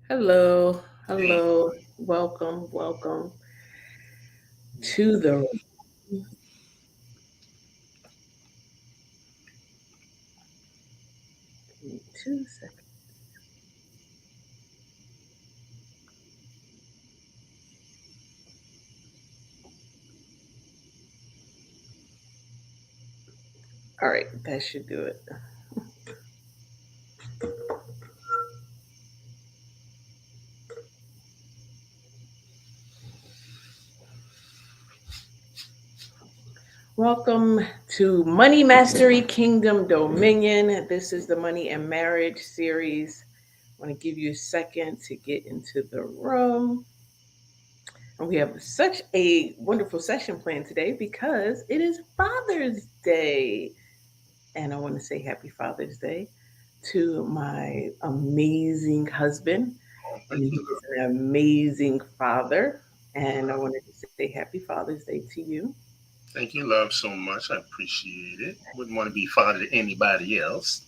Hello, Hey, hello, welcome to the room. Give me 2 seconds. All right, that should do it. Welcome to Money Mastery Kingdom Dominion. This is the Money and Marriage series. I want to give you a second to get into the room. And we have such a wonderful session planned today because it is Father's Day. And I want to say Happy Father's Day to my amazing husband. oh, And thank he you, is love. an amazing father. And I wanted to say Happy Father's Day to you. Thank you, love, so much. I appreciate it. Wouldn't want to be father to anybody else.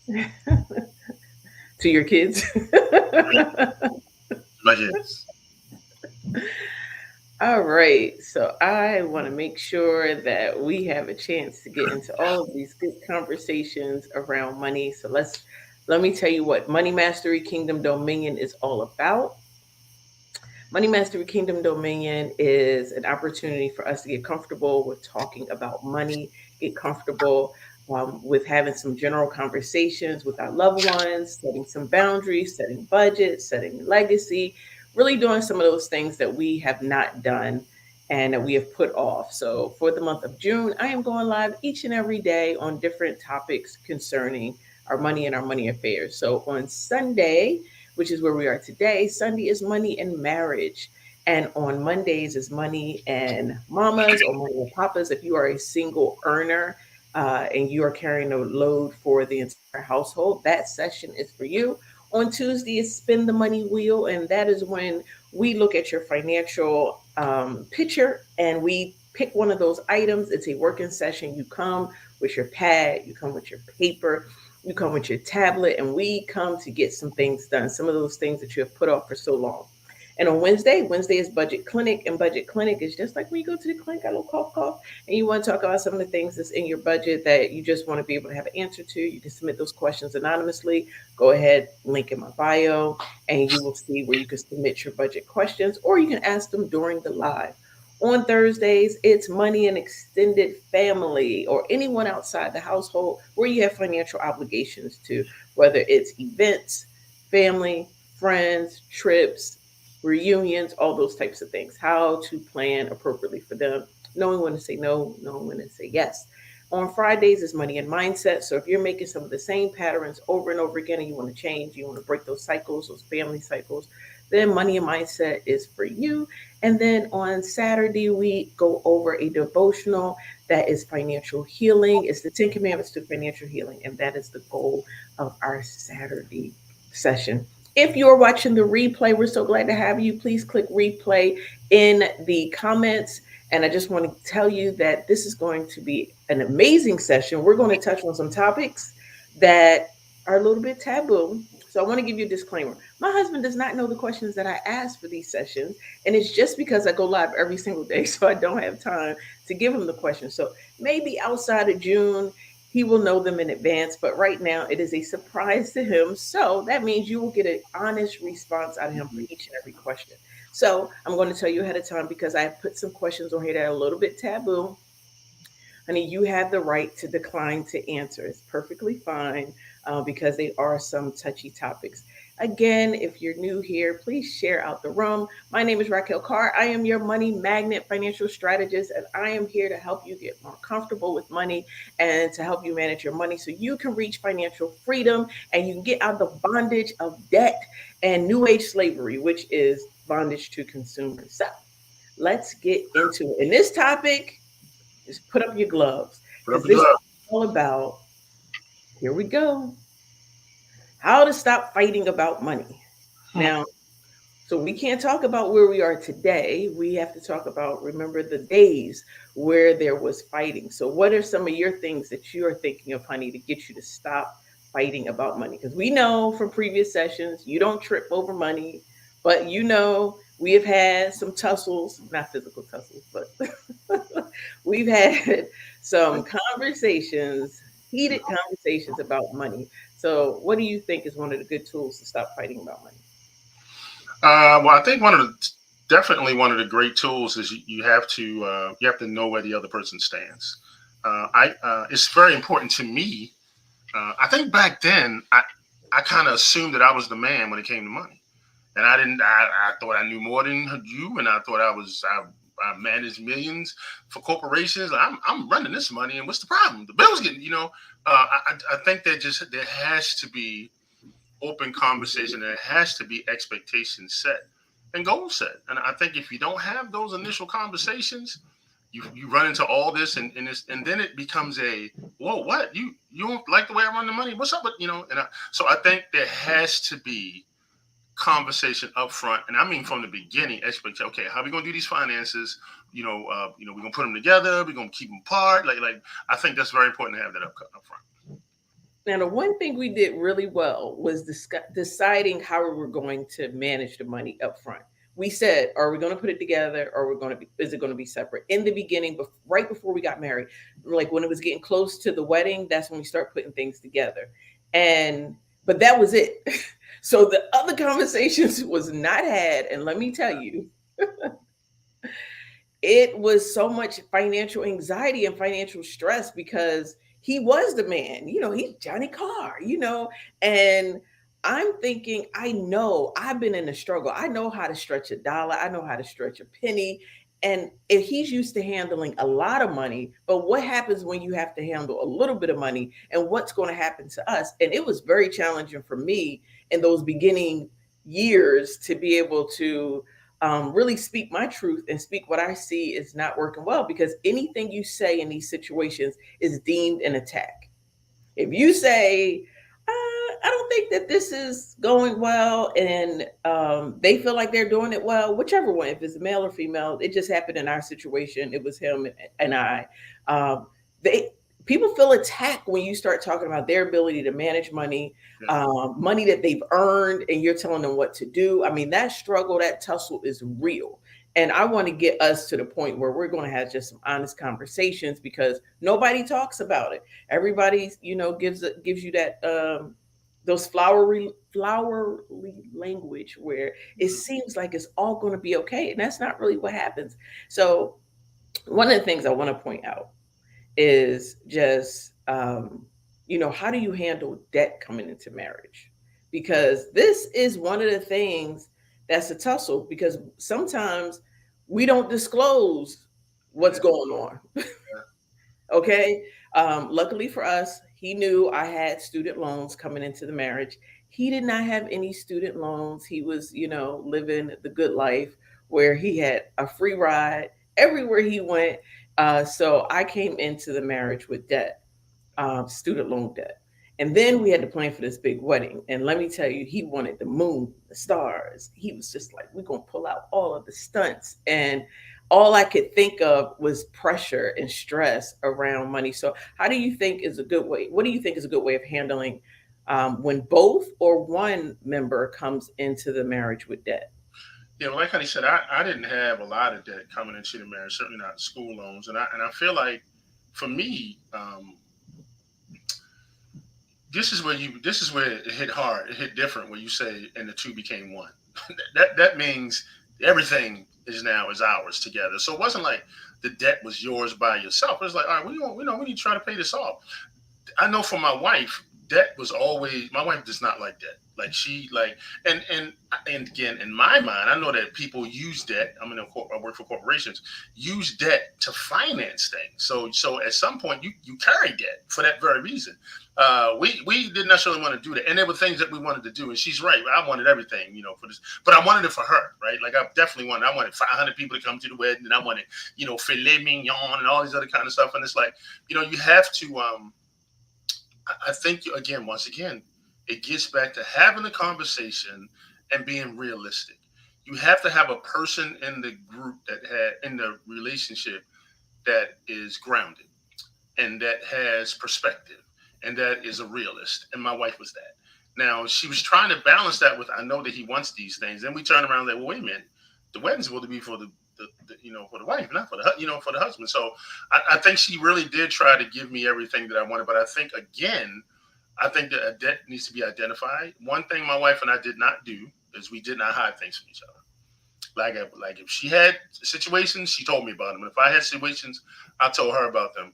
To your kids. Much as All right. So I want to make sure that we have a chance to get into all of these good conversations around money. So let me tell you what Money Mastery Kingdom Dominion is all about. Money Mastery Kingdom Dominion is an opportunity for us to get comfortable with talking about money, get comfortable with having some general conversations with our loved ones, setting some boundaries, setting budgets, setting legacy, really doing some of those things that we have not done and that we have put off. So, for the month of June, I am going live each and every day on different topics concerning our money and our money affairs. So, on Sunday, which is where we are today. Sunday is money and marriage. And on Mondays is money and mamas or money and papas. If you are a single earner and you are carrying a load for the entire household, that session is for you. On Tuesday is spin the money wheel, and that is when we look at your financial picture and we pick one of those items. It's a working session. You come with your pad, you come with your paper, you come with your tablet, and we come to get some things done, some of those things that you have put off for so long. And on Wednesday is Budget Clinic, and Budget Clinic is just like when you go to the clinic, got a little cough, and you want to talk about some of the things that's in your budget that you just want to be able to have an answer to. You can submit those questions anonymously. Go ahead, link in my bio, and you will see where you can submit your budget questions, or you can ask them during the live. On Thursdays, it's money and extended family or anyone outside the household where you have financial obligations to, whether it's events, family, friends, trips, reunions, all those types of things. How to plan appropriately for them, knowing when to say no, knowing when to say yes. On Fridays is money and mindset. So if you're making some of the same patterns over and over again and you want to change, you want to break those cycles, those family cycles, then money and mindset is for you. And then on Saturday, we go over a devotional that is financial healing. It's the 10 Commandments to financial healing. And that is the goal of our Saturday session. If you're watching the replay, we're so glad to have you. Please click replay in the comments. And I just want to tell you that this is going to be an amazing session. We're going to touch on some topics that are a little bit taboo. So I want to give you a disclaimer. My husband does not know the questions that I ask for these sessions, and it's just because I go live every single day, so I don't have time to give him the questions. So maybe outside of June, he will know them in advance, but right now it is a surprise to him. So that means you will get an honest response out of him for each and every question. So I'm going to tell you ahead of time because I have put some questions on here that are a little bit taboo. Honey, you have the right to decline to answer. It's perfectly fine because they are some touchy topics. Again, if you're new here, please share out the room. My name is Raquel Carr. I am your money magnet financial strategist, and I am here to help you get more comfortable with money and to help you manage your money so you can reach financial freedom and you can get out of the bondage of debt and new age slavery, which is bondage to consumers. So let's get into it. And this topic, just put up your gloves put up because the this is glove. all about, here we go, how to stop fighting about money. Now, so we can't talk about where we are today. We have to talk about, remember the days where there was fighting. So, what are some of your things that you are thinking of, honey, to get you to stop fighting about money? Because we know from previous sessions you don't trip over money, but we have had some tussles, not physical tussles, but we've had some conversations, heated conversations about money. So, what do you think is one of the good tools to stop fighting about money? Well, I think definitely one of the great tools is you have to know where the other person stands. I It's very important to me. I think back then I kind of assumed that I was the man when it came to money, and I didn't. I thought I knew more than you, and I thought I managed millions for corporations. I'm running this money, and what's the problem? The bills getting, I think that just there has to be open conversation. There has to be expectations set and goals set. And I think if you don't have those initial conversations, you run into all this, and then it becomes a whoa, what, you don't like the way I run the money? What's up with, so I think there has to be conversation up front, and I mean from the beginning, expectation. Okay, how are we gonna do these finances? We're gonna put them together. We're gonna keep them apart. Like I think that's very important to have that up front. Now, the one thing we did really well was deciding how we were going to manage the money up front. We said, are we going to put it together, or is it going to be separate? In the beginning, right before we got married, like when it was getting close to the wedding, that's when we start putting things together. But that was it. So the other conversations was not had. And let me tell you, it was so much financial anxiety and financial stress because he was the man, he's Johnny Carr, and I'm thinking, I know I've been in a struggle. I know how to stretch a dollar. I know how to stretch a penny. And if he's used to handling a lot of money, but what happens when you have to handle a little bit of money, and what's going to happen to us? And it was very challenging for me in those beginning years to be able to really speak my truth and speak what I see is not working well, because anything you say in these situations is deemed an attack. If you say, I don't think that this is going well, and they feel like they're doing it well, whichever one, if it's male or female, it just happened in our situation. It was him and I. Um, they People feel attacked when you start talking about their ability to manage money, Yeah. money that they've earned, and you're telling them what to do. I mean, that struggle, that tussle is real. And I want to get us to the point where we're going to have just some honest conversations, because nobody talks about it. Everybody, gives you that those flowery language where it seems like it's all going to be okay, and that's not really what happens. So, one of the things I want to point out is just how do you handle debt coming into marriage? Because this is one of the things that's a tussle, because sometimes we don't disclose what's Yeah. going on. Okay. Luckily for us, he knew I had student loans coming into the marriage. He did not have any student loans. He was, living the good life where he had a free ride everywhere he went. So I came into the marriage with debt, student loan debt. And then we had to plan for this big wedding. And let me tell you, he wanted the moon, the stars. He was just like, we're going to pull out all of the stunts. And all I could think of was pressure and stress around money. So, how do you think is a good way? What do you think is a good way of handling when both or one member comes into the marriage with debt? Yeah, well, like Honey said, I didn't have a lot of debt coming into the marriage, certainly not school loans, and I feel like for me, this is where it hit hard, it hit different when you say and the two became one. That means everything is ours together. So it wasn't like the debt was yours by yourself. It was like, all right, we need to try to pay this off. I know for my wife, debt was always, my wife does not like debt. Like she like and again, in my mind, I know that people use debt. I work for corporations, use debt to finance things. So at some point you carry debt for that very reason. We didn't necessarily want to do that, and there were things that we wanted to do. And she's right. I wanted everything, for this, but I wanted it for her, right? Like I definitely wanted. I wanted 500 people to come to the wedding, and I wanted, filet mignon and all these other kind of stuff. And it's like, you have to. I think again, once again, it gets back to having a conversation and being realistic. You have to have a person in the group that had in the relationship that is grounded and that has perspective and that is a realist. And my wife was that. Now she was trying to balance that with, I know that he wants these things. Then we turn around and like, well, wait a minute, the wedding's supposed to be for the for the wife, not for for the husband. So I think she really did try to give me everything that I wanted. But I think again, I think that a debt needs to be identified. One thing my wife and I did not do is we did not hide things from each other. Like if she had situations, she told me about them. If I had situations, I told her about them.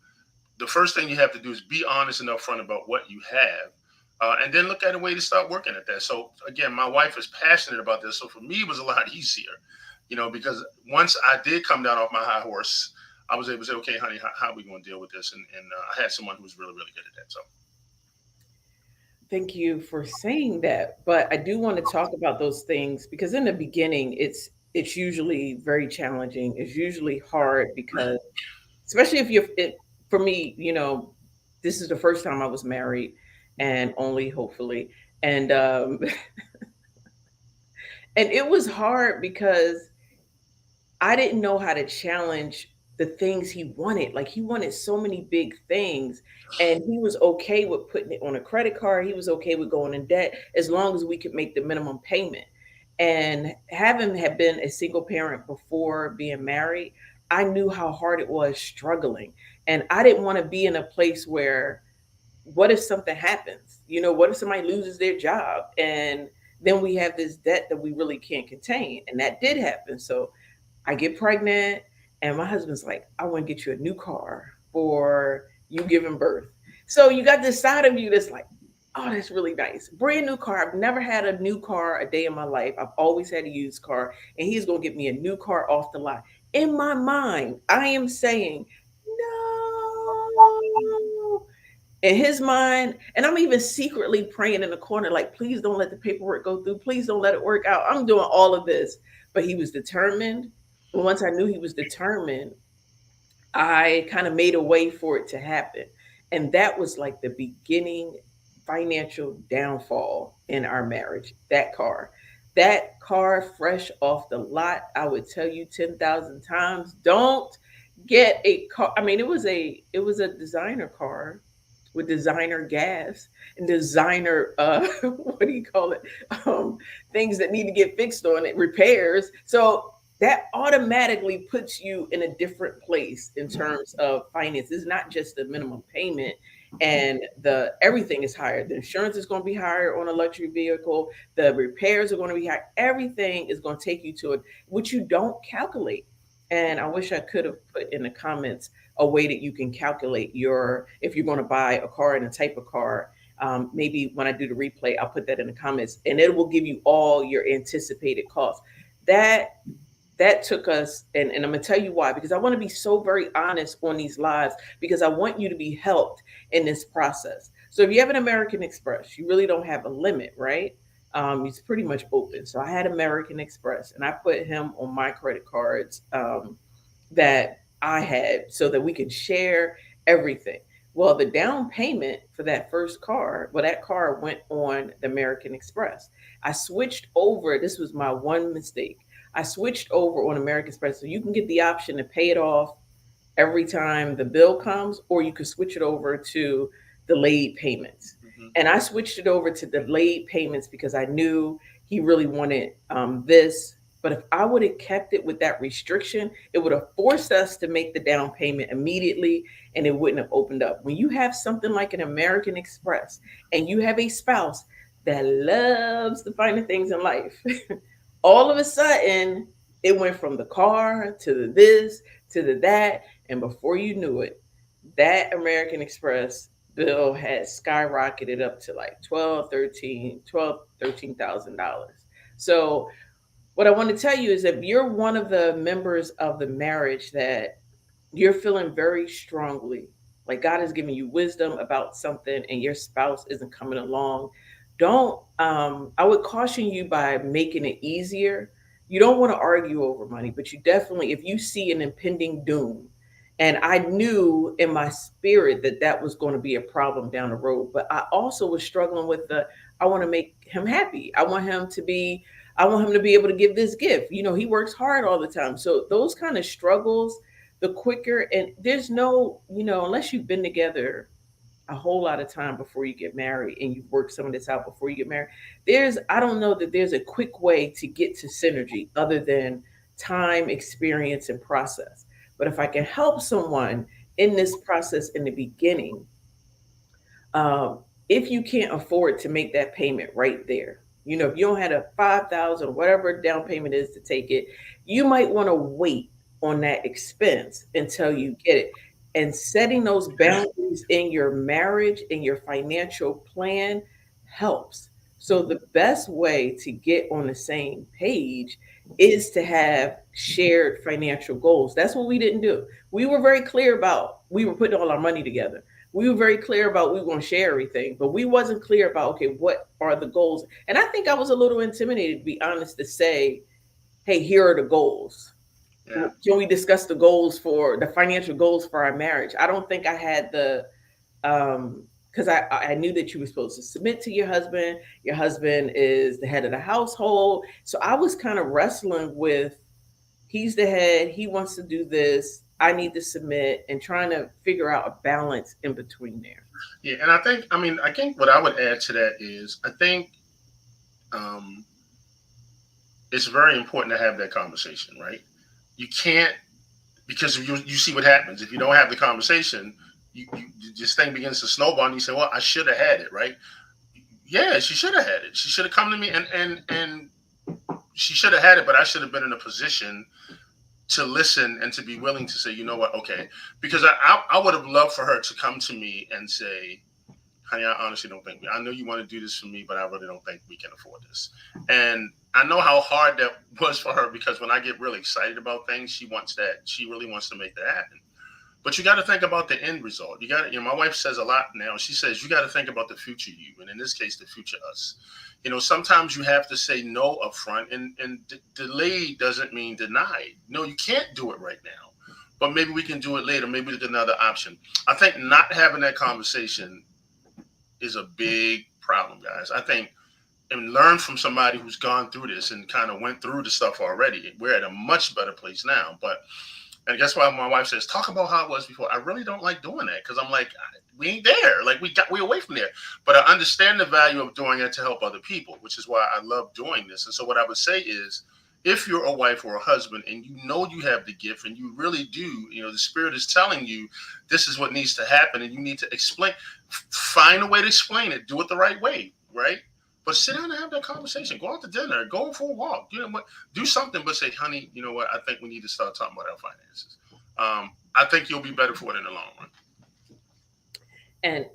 The first thing you have to do is be honest and upfront about what you have, and then look at a way to start working at that. So again, my wife is passionate about this, so for me it was a lot easier, because once I did come down off my high horse, I was able to say, okay, honey, how are we going to deal with this? And I had someone who was really, really good at that. So Thank you for saying that. But I do want to talk about those things because in the beginning, it's usually very challenging. It's usually hard because, especially if you're for me, this is the first time I was married, and only hopefully, and and it was hard because I didn't know how to challenge the things he wanted. Like he wanted so many big things and he was okay with putting it on a credit card. He was okay with going in debt as long as we could make the minimum payment. And having had been a single parent before being married, I knew how hard it was struggling. And I didn't want to be in a place where what if something happens? What if somebody loses their job and then we have this debt that we really can't contain? And that did happen. So I get pregnant, and my husband's like, I want to get you a new car for you giving birth. So you got this side of you that's like, oh, that's really nice. Brand new car. I've never had a new car a day in my life. I've always had a used car, and he's going to get me a new car off the lot. In my mind, I am saying, no. In his mind, and I'm even secretly praying in the corner, like, please don't let the paperwork go through. Please don't let it work out. I'm doing all of this. But he was determined. And once I knew he was determined, I kind of made a way for it to happen. And that was like the beginning financial downfall in our marriage. That car fresh off the lot, I would tell you 10,000 times, don't get a car. I mean, it was a designer car with designer gas and designer what do you call it, um, things that need to get fixed on it, repairs. So that automatically puts you in a different place in terms of finance. It's not just the minimum payment, and the everything is higher. The insurance is going to be higher on a luxury vehicle. The repairs are going to be higher. Everything is going to take you to it, which you don't calculate. And I wish I could have put in the comments a way that you can calculate your if you're going to buy a car and a type of car. Maybe when I do the replay, I'll put that in the comments, and it will give you all your anticipated costs. That that took us, and I'm gonna tell you why, because I want to be so very honest on these lives because I want you to be helped in this process. So if you have an American Express, you really don't have a limit, right? It's pretty much open. So I had American Express, and I put him on my credit cards that I had so that we could share everything. Well, the down payment for that first car, well, that car went on the American Express. I switched over. This was my one mistake. I switched over on American Express. So you can get the option to pay it off every time the bill comes, or you could switch it over to delayed payments. mhm. And I switched it over to delayed payments because I knew he really wanted this. But if I would have kept it with that restriction, it would have forced us to make the down payment immediately and it wouldn't have opened up. When you have something like an American Express and you have a spouse that loves the finer things in life, all of a sudden it went from the car to the this to the that. And before you knew it, that American Express bill had skyrocketed up to like 13,000 dollars. So what I want to tell you is that if you're one of the members of the marriage that you're feeling very strongly, like God has given you wisdom about something and your spouse isn't coming along, don't, I would caution you by making it easier. You don't want to argue over money, but you definitely, if you see an impending doom, and I knew in my spirit that that was going to be a problem down the road, but I also was struggling with I want to make him happy. I want him to be able to give this gift. He works hard all the time. So those kind of struggles, the quicker, and there's no, unless you've been together, a whole lot of time before you get married and you've worked some of this out before you get married, I don't know that there's a quick way to get to synergy other than time, experience, and process. But if I can help someone in this process in the beginning, um, if you can't afford to make that payment right there, if you don't have a 5,000 or whatever down payment is to take it, you might want to wait on that expense until you get it. And setting those boundaries in your marriage, in your financial plan helps. So the best way to get on the same page is to have shared financial goals. That's what we didn't do. We were very clear about we were putting all our money together. We were very clear about we were going to share everything, but we wasn't clear about, okay, what are the goals? And I think I was a little intimidated, to be honest, to say, hey, here are the goals. Yeah. Can we discuss the goals for the financial goals for our marriage? I don't think I had the because I knew that you were supposed to submit to your husband. Your husband is the head of the household. So I was kind of wrestling with, he's the head, he wants to do this, I need to submit, and trying to figure out a balance in between there. Yeah, and I think what I would add to that is I think um, it's very important to have that conversation, right? You can't, because you see what happens if you don't have the conversation. This thing begins to snowball, and you say, "Well, I should have had it, right?" Yeah, she should have had it. She should have come to me, and she should have had it. But I should have been in a position to listen and to be willing to say, you know what, okay, because I would have loved for her to come to me and say, honey, I honestly don't think I know you want to do this for me, but I really don't think we can afford this. And I know how hard that was for her, because when I get really excited about things, she really wants to make that happen. But you got to think about the end result. You got to, my wife says a lot now. She says, you got to think about the future you, and in this case, the future us. Sometimes you have to say no up front, and delay doesn't mean denied. No, you can't do it right now, but maybe we can do it later. Maybe there's another option. I think not having that conversation is a big problem, guys. I think, and learn from somebody who's gone through this and kind of went through the stuff already. We're at a much better place now, but. And guess why my wife says, talk about how it was before. I really don't like doing that, because I'm like, we ain't there. Like we away from there. But I understand the value of doing it to help other people, which is why I love doing this. And so what I would say is, if you're a wife or a husband and you know you have the gift and you really do, the Spirit is telling you this is what needs to happen, and you need to explain, find a way to explain it, do it the right way, right? But sit down and have that conversation. Go out to dinner. Go for a walk. You know what? Do something. But say, honey, you know what? I think we need to start talking about our finances. I think you'll be better for it in the long run. And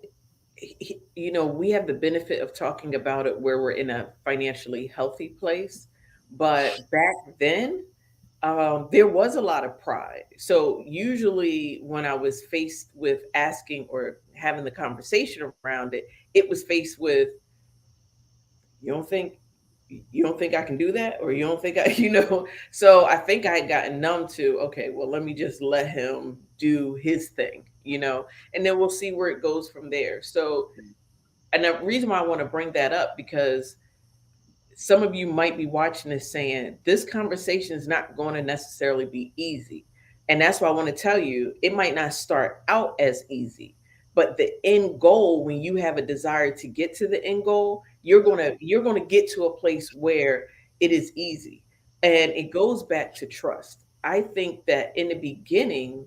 we have the benefit of talking about it where we're in a financially healthy place. But back then, there was a lot of pride. So usually, when I was faced with asking or having the conversation around it, it was faced with, you don't think I can do that, or you don't think I so I think I had gotten numb to, okay, well, let me just let him do his thing, and then we'll see where it goes from there. So, and the reason why I want to bring that up, because some of you might be watching this saying this conversation is not going to necessarily be easy, and that's why I want to tell you it might not start out as easy, but the end goal, when you have a desire to get to the end goal, you're going to get to a place where it is easy. And it goes back to trust. I think that in the beginning,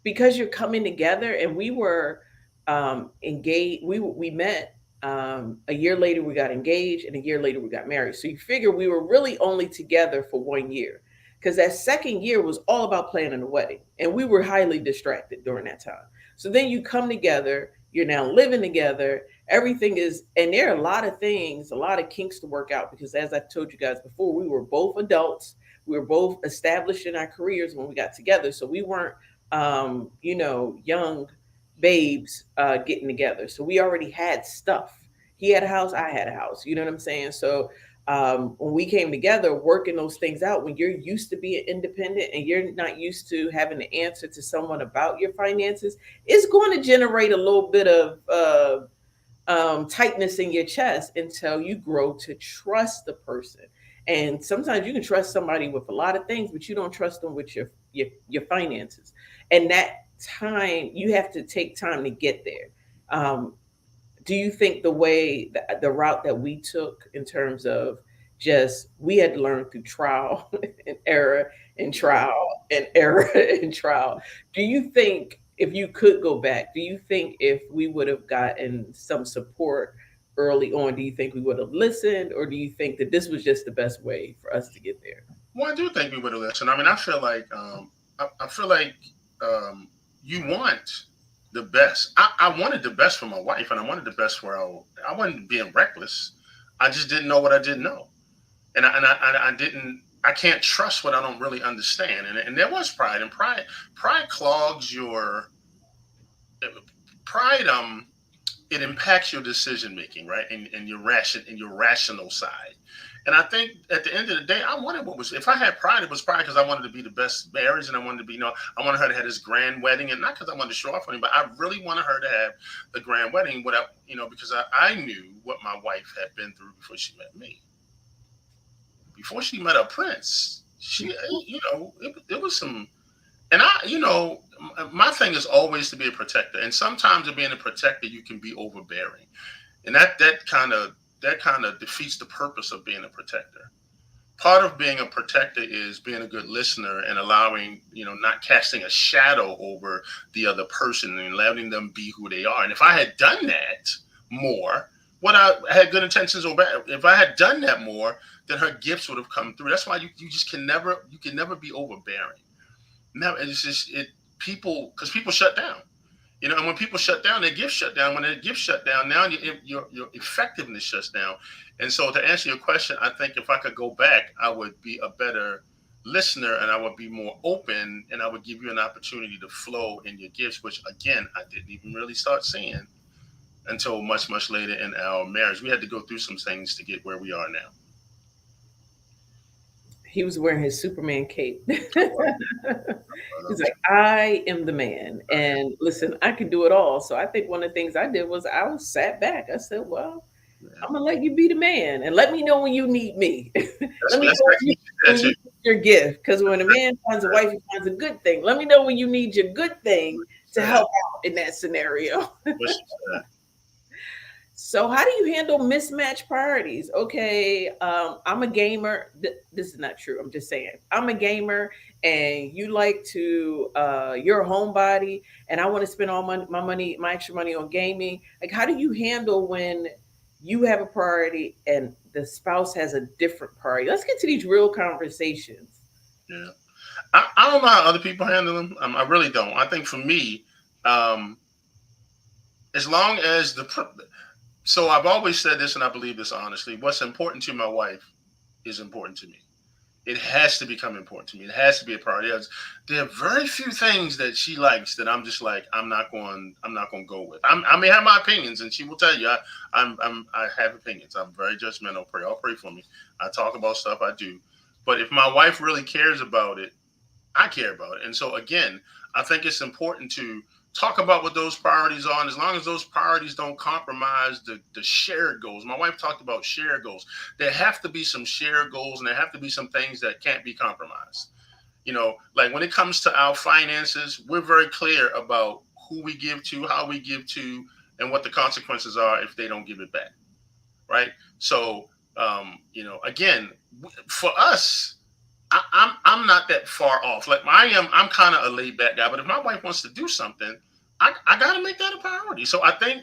because you're coming together, and we were engaged, we met, a year later we got engaged, and a year later we got married. So you figure we were really only together for 1 year, because that second year was all about planning a wedding, and we were highly distracted during that time. So then you come together, you're now living together, everything is, and there are a lot of things, a lot of kinks to work out, because as I told you guys before, we were both adults, we were both established in our careers when we got together. So we weren't young babes getting together. So we already had stuff. He had a house, I had a house. You know what I'm saying? So when we came together, working those things out, when you're used to being independent and you're not used to having to answer to someone about your finances, it's going to generate a little bit of tightness in your chest until you grow to trust the person. And sometimes you can trust somebody with a lot of things, but you don't trust them with your finances. And that time, you have to take time to get there. Um, do you think the route that we took in terms of just we had to learn through trial and error and Yeah. trial and error and trial? Do you think if you could go back, do you think if we would have gotten some support early on, do you think we would have listened, or do you think that this was just the best way for us to get there? Well, I do think we would have listened. I mean, I feel like um, you want the best. I wanted the best for my wife, and I wanted the best for our. I wasn't being reckless. I just didn't know what I didn't know, and I didn't. I can't trust what I don't really understand, and there was pride, and pride clogs your pride. It impacts your decision making, right, and your rational side. And I think at the end of the day, I wanted what was. If I had pride, it was pride because I wanted to be the best marriage, and I wanted to be, I wanted her to have this grand wedding, and not because I wanted to show off on him, but I really wanted her to have the grand wedding. Without, because I knew what my wife had been through before she met me, before she met a prince. It was some, and my thing is always to be a protector, and sometimes in being a protector, you can be overbearing, and that kind of defeats the purpose of being a protector. Part of being a protector is being a good listener and allowing, not casting a shadow over the other person and letting them be who they are. And if I had done that more, what I had good intentions or bad, if I had done that more, then her gifts would have come through. That's why you just can never be overbearing. Now it's just people, because people shut down. And when people shut down, their gifts shut down. When their gifts shut down, now your effectiveness shuts down. And so, to answer your question, I think if I could go back, I would be a better listener, and I would be more open, and I would give you an opportunity to flow in your gifts, which again I didn't even really start seeing until much much later in our marriage. We had to go through some things to get where we are now. He was wearing his Superman cape. But, He's like, I am the man. And listen, I can do it all. So I think one of the things I did was I was sat back. I said, well, yeah, I'm gonna let you be the man and let me know when you need me. that's Let me that's know actually when that you too. need your gift. Because when a man finds a wife, he finds a good thing. Let me know when you need your good thing to Sad. help out in that scenario. What she said. So, how do you handle mismatched priorities? Okay, I'm a gamer. This is not true. I'm just saying. I'm a gamer, and you like to, you're a homebody, and I want to spend all my money, my extra money on gaming. Like, how do you handle when you have a priority and the spouse has a different priority? Let's get to these real conversations. Yeah. I don't know how other people handle them. I really don't. I think for me, um, as long as so I've always said this, and I believe this honestly. What's important to my wife is important to me. It has to become important to me. It has to be a priority. There are very few things that she likes that I'm just like I'm not going to go with. I may have my opinions, and she will tell you I have opinions. I'm very judgmental. Pray, I'll pray for me. I talk about stuff I do, but if my wife really cares about it, I care about it. And so again, I think it's important to talk about what those priorities are. And as long as those priorities don't compromise the shared goals. My wife talked about shared goals. There have to be some shared goals, and there have to be some things that can't be compromised. Like when it comes to our finances, we're very clear about who we give to, how we give to, and what the consequences are if they don't give it back. Right. So, again, for us, I'm not that far off. Like I'm kind of a laid back guy, but if my wife wants to do something, I got to make that a priority. So I think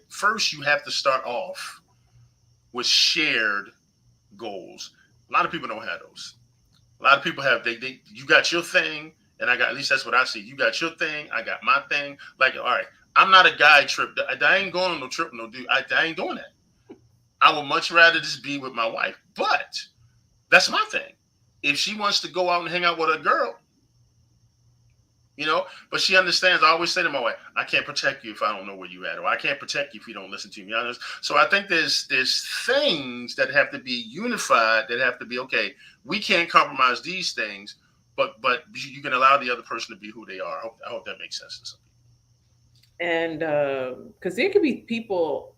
first you have to start off with shared goals. A lot of people don't have those. A lot of people have they you got your thing, and I got, at least that's what I see. You got your thing, I got my thing. Like, all right, I'm not a guy trip. I ain't going on no trip, no dude. I ain't doing that. I would much rather just be with my wife, but that's my thing. If she wants to go out and hang out with a girl, but she understands. I always say to my wife, I can't protect you if I don't know where you at, or I can't protect you if you don't listen to me. So I think there's things that have to be unified, that have to be okay. We can't compromise these things, but you can allow the other person to be who they are. I hope that makes sense to some And because there could be people,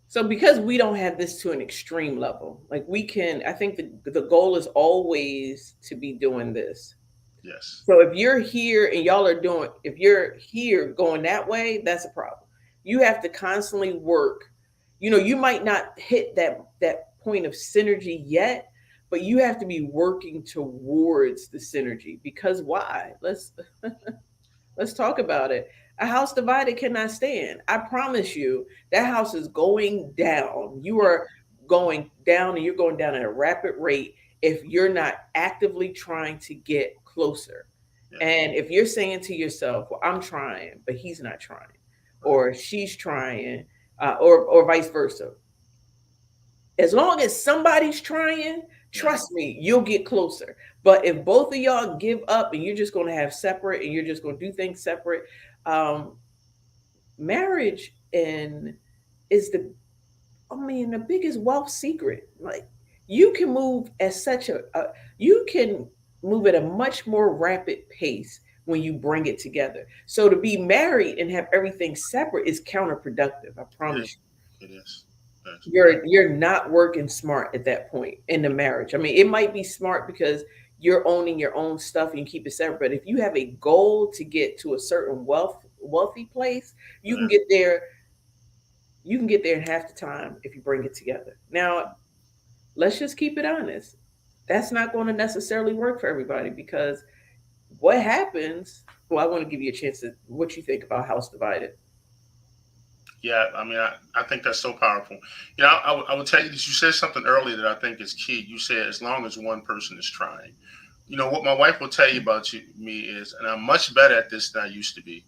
so because we don't have this to an extreme level, like we can, I think the goal is always to be doing this. people. Yes. So if you're here and y'all are doing, if you're here going that way, that's a problem. You have to constantly work. You might not hit that point of synergy yet, but you have to be working towards the synergy. Because why? Let's talk about it. A house divided cannot stand. I promise you, that house is going down. You are going down, and you're going down at a rapid rate if you're not actively trying to get closer. Yeah. And if you're saying to yourself, well, I'm trying, but he's not trying, Right. or she's trying, or vice versa. As long as somebody's trying, Yeah. trust me, you'll get closer. But if both of y'all give up and you're just going to have separate and you're just going to do things separate, um, marriage and is the biggest wealth secret. Like, you can move at you can move at a much more rapid pace when you bring it together. So to be married and have everything separate is counterproductive. I It promise is. you. It is. Yes. You're not working smart at that point in the marriage. I mean, it might be smart because you're owning your own stuff and you keep it separate. But if you have a goal to get to a certain wealthy place, you can Yeah. get there. You can get there in half the time if you bring it together. Now, let's just keep it honest. That's not going to necessarily work for everybody, because what happens? Well, I want to give you a chance to what you think about House Divided. Yeah, I mean, I think that's so powerful. I will tell you this. You said something earlier that I think is key. You said as long as one person is trying. What my wife will tell you about me is, and I'm much better at this than I used to be.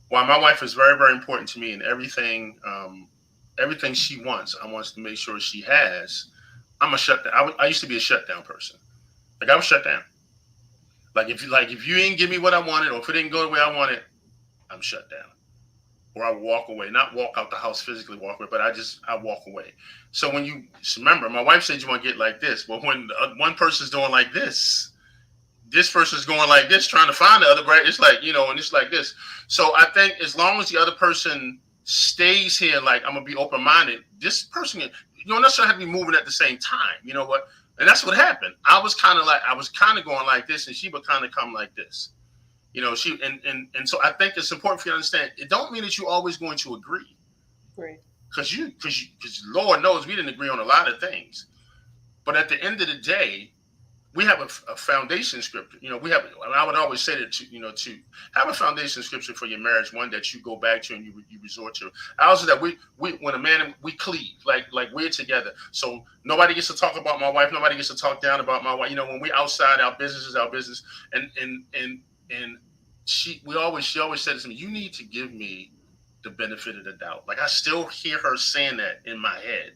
While my wife is very, very important to me, and everything she wants, I wants to make sure she has. I'm a shutdown. I used to be a shutdown person. Like, I was shut down. Like if you didn't give me what I wanted, or if it didn't go the way I wanted, I'm shut down. Or I walk away, not walk out the house physically, walk away, but I walk away. So when you remember, my wife said you want to get like this. Well, when one person's doing like this person's going like this, trying to find the other, right? It's like, and it's like this. So I think as long as the other person stays here, like, I'm gonna be open minded. This person, you don't necessarily have to be moving at the same time. You know what? And that's what happened. I was kind of going like this, and she would kind of come like this. She and so I think it's important for you to understand. It don't mean that you're always going to agree, Right. because Lord knows we didn't agree on a lot of things. But at the end of the day, we have a foundation scripture. We have. I would always say that to have a foundation scripture for your marriage, one that you go back to and you resort to. Also, that we when a man we cleave, like we're together. So nobody gets to talk about my wife. Nobody gets to talk down about my wife. When we outside, our business is our business, and she always said to me, you need to give me the benefit of the doubt. Like, I still hear her saying that in my head.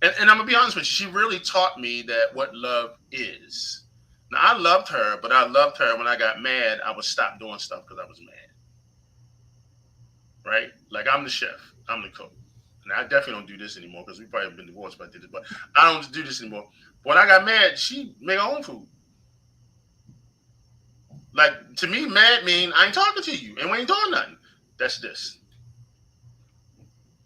And I'm gonna be honest with you, she really taught me that what love is. Now, I loved her, but I loved her when I got mad, I would stop doing stuff because I was mad. Right? Like, I'm the chef, I'm the cook. And I definitely don't do this anymore because we probably have been divorced if I did it, but I don't do this anymore. When I got mad, she made her own food. Like, to me, mad mean I ain't talking to you and we ain't doing nothing. That's this.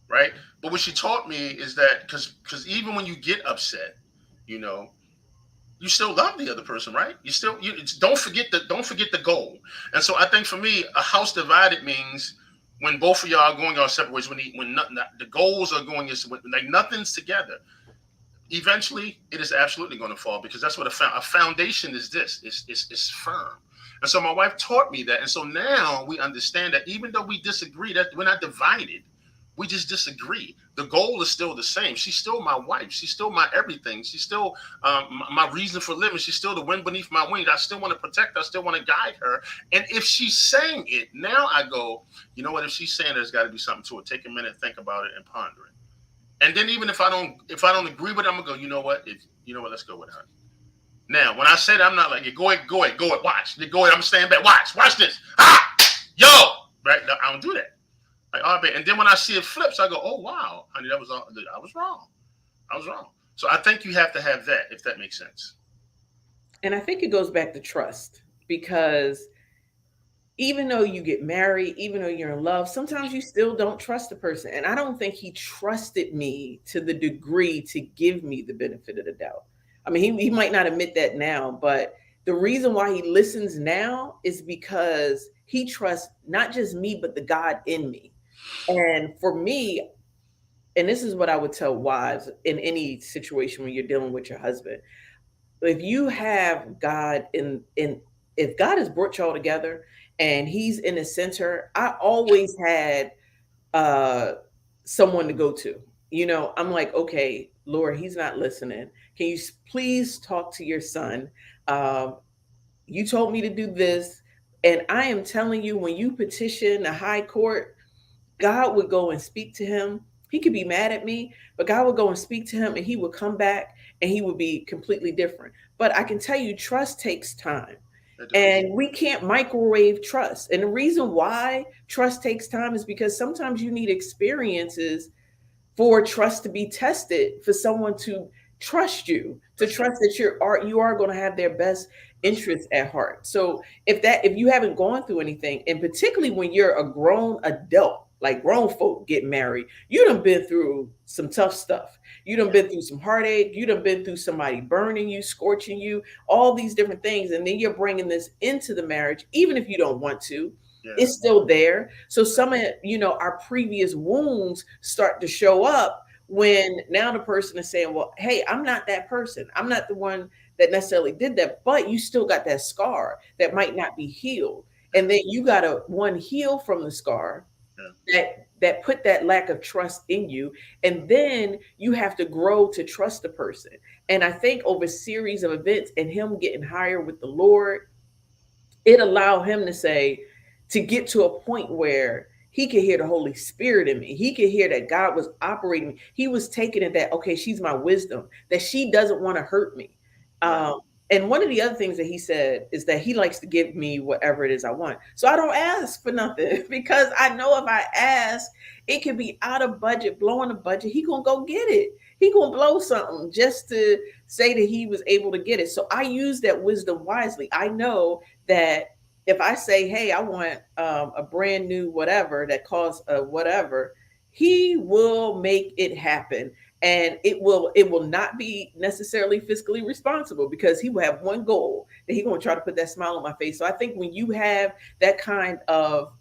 Right? But what she taught me is that because even when you get upset, you know, you still love the other person, right? Don't forget the goal. And so I think for me, a house divided means when both of y'all are going your separate ways, when nothing, the goals are going like nothing's together. Eventually, it is absolutely going to fall because that's what a foundation is. This it's firm. And so my wife taught me that, and so now we understand that even though we disagree, that we're not divided. We just disagree. The goal is still the same. She's still my wife. She's still my everything. She's still my reason for living. She's still the wind beneath my wings. I still want to protect her. I still want to guide her. And if she's saying it, now I go, you know what? If she's saying there's got to be something to it. Take a minute, think about it, and ponder it. And then even if I don't agree with it, I'm gonna go, you know what? Let's go with her. Now, when I say that, I'm not like, go ahead, watch. Go ahead, I'm staying back. Watch this. Ah, yo, right? No, I don't do that. Like, oh, and then when I see it flips, I go, oh wow, honey, I was wrong. I was wrong. So I think you have to have that, if that makes sense. And I think it goes back to trust, because even though you get married, even though you're in love, sometimes you still don't trust the person. And I don't think he trusted me to the degree to give me the benefit of the doubt. I mean, he might not admit that now, but the reason why he listens now is because he trusts not just me, but the God in me. And for me, and this is what I would tell wives in any situation when you're dealing with your husband. If you have God in if God has brought y'all together and he's in the center, I always had uh someone to go to. I'm like, okay, Lord, he's not listening. Can you please talk to your son? Um, you told me to do this. And I am telling you, when you petition the high court, God would go and speak to him. He could be mad at me, but God would go and speak to him and he would come back and he would be completely different. But I can tell you, trust takes time. It does. And we can't microwave trust. And the reason why trust takes time is because sometimes you need experiences for trust to be tested, for someone to trust you, to That's right. trust that you are going to have their best That's right. interests at heart. So if you haven't gone through anything, and particularly when you're a grown adult, like grown folk get married, you done been through some tough stuff. You done Yeah. been through some heartache. You done been through somebody burning you, scorching you, all these different things. And then you're bringing this into the marriage, even if you don't want to, Yeah. it's still there. So Right. some of our previous wounds start to show up when now the person is saying, well, hey, I'm not that person. I'm not the one that necessarily did that, but you still got that scar that Right. might not be healed. Yeah. And then you got to one heal from the scar Yeah. that put that lack of trust in you, and then you have to grow to trust the person. And I think over a series of events and him getting higher with the Lord, it allowed him to get to a point where he could hear the Holy Spirit in me. He could hear that God was operating. He was taking it that, okay, she's my wisdom, that she doesn't want to hurt me. Right. Um, and one of the other things that he said is that he likes to give me whatever it is I want. So I don't ask for nothing because I know if I ask, it could be out of budget, blowing a budget. He gonna go get it. He gonna blow something just to say that he was able to get it. So I use that wisdom wisely. I know that if I say, "Hey, I want a brand new whatever that costs whatever," he will make it happen, and it will not be necessarily fiscally responsible because he will have one goal that he's going to try to put that smile on my face. So I think when you have that kind of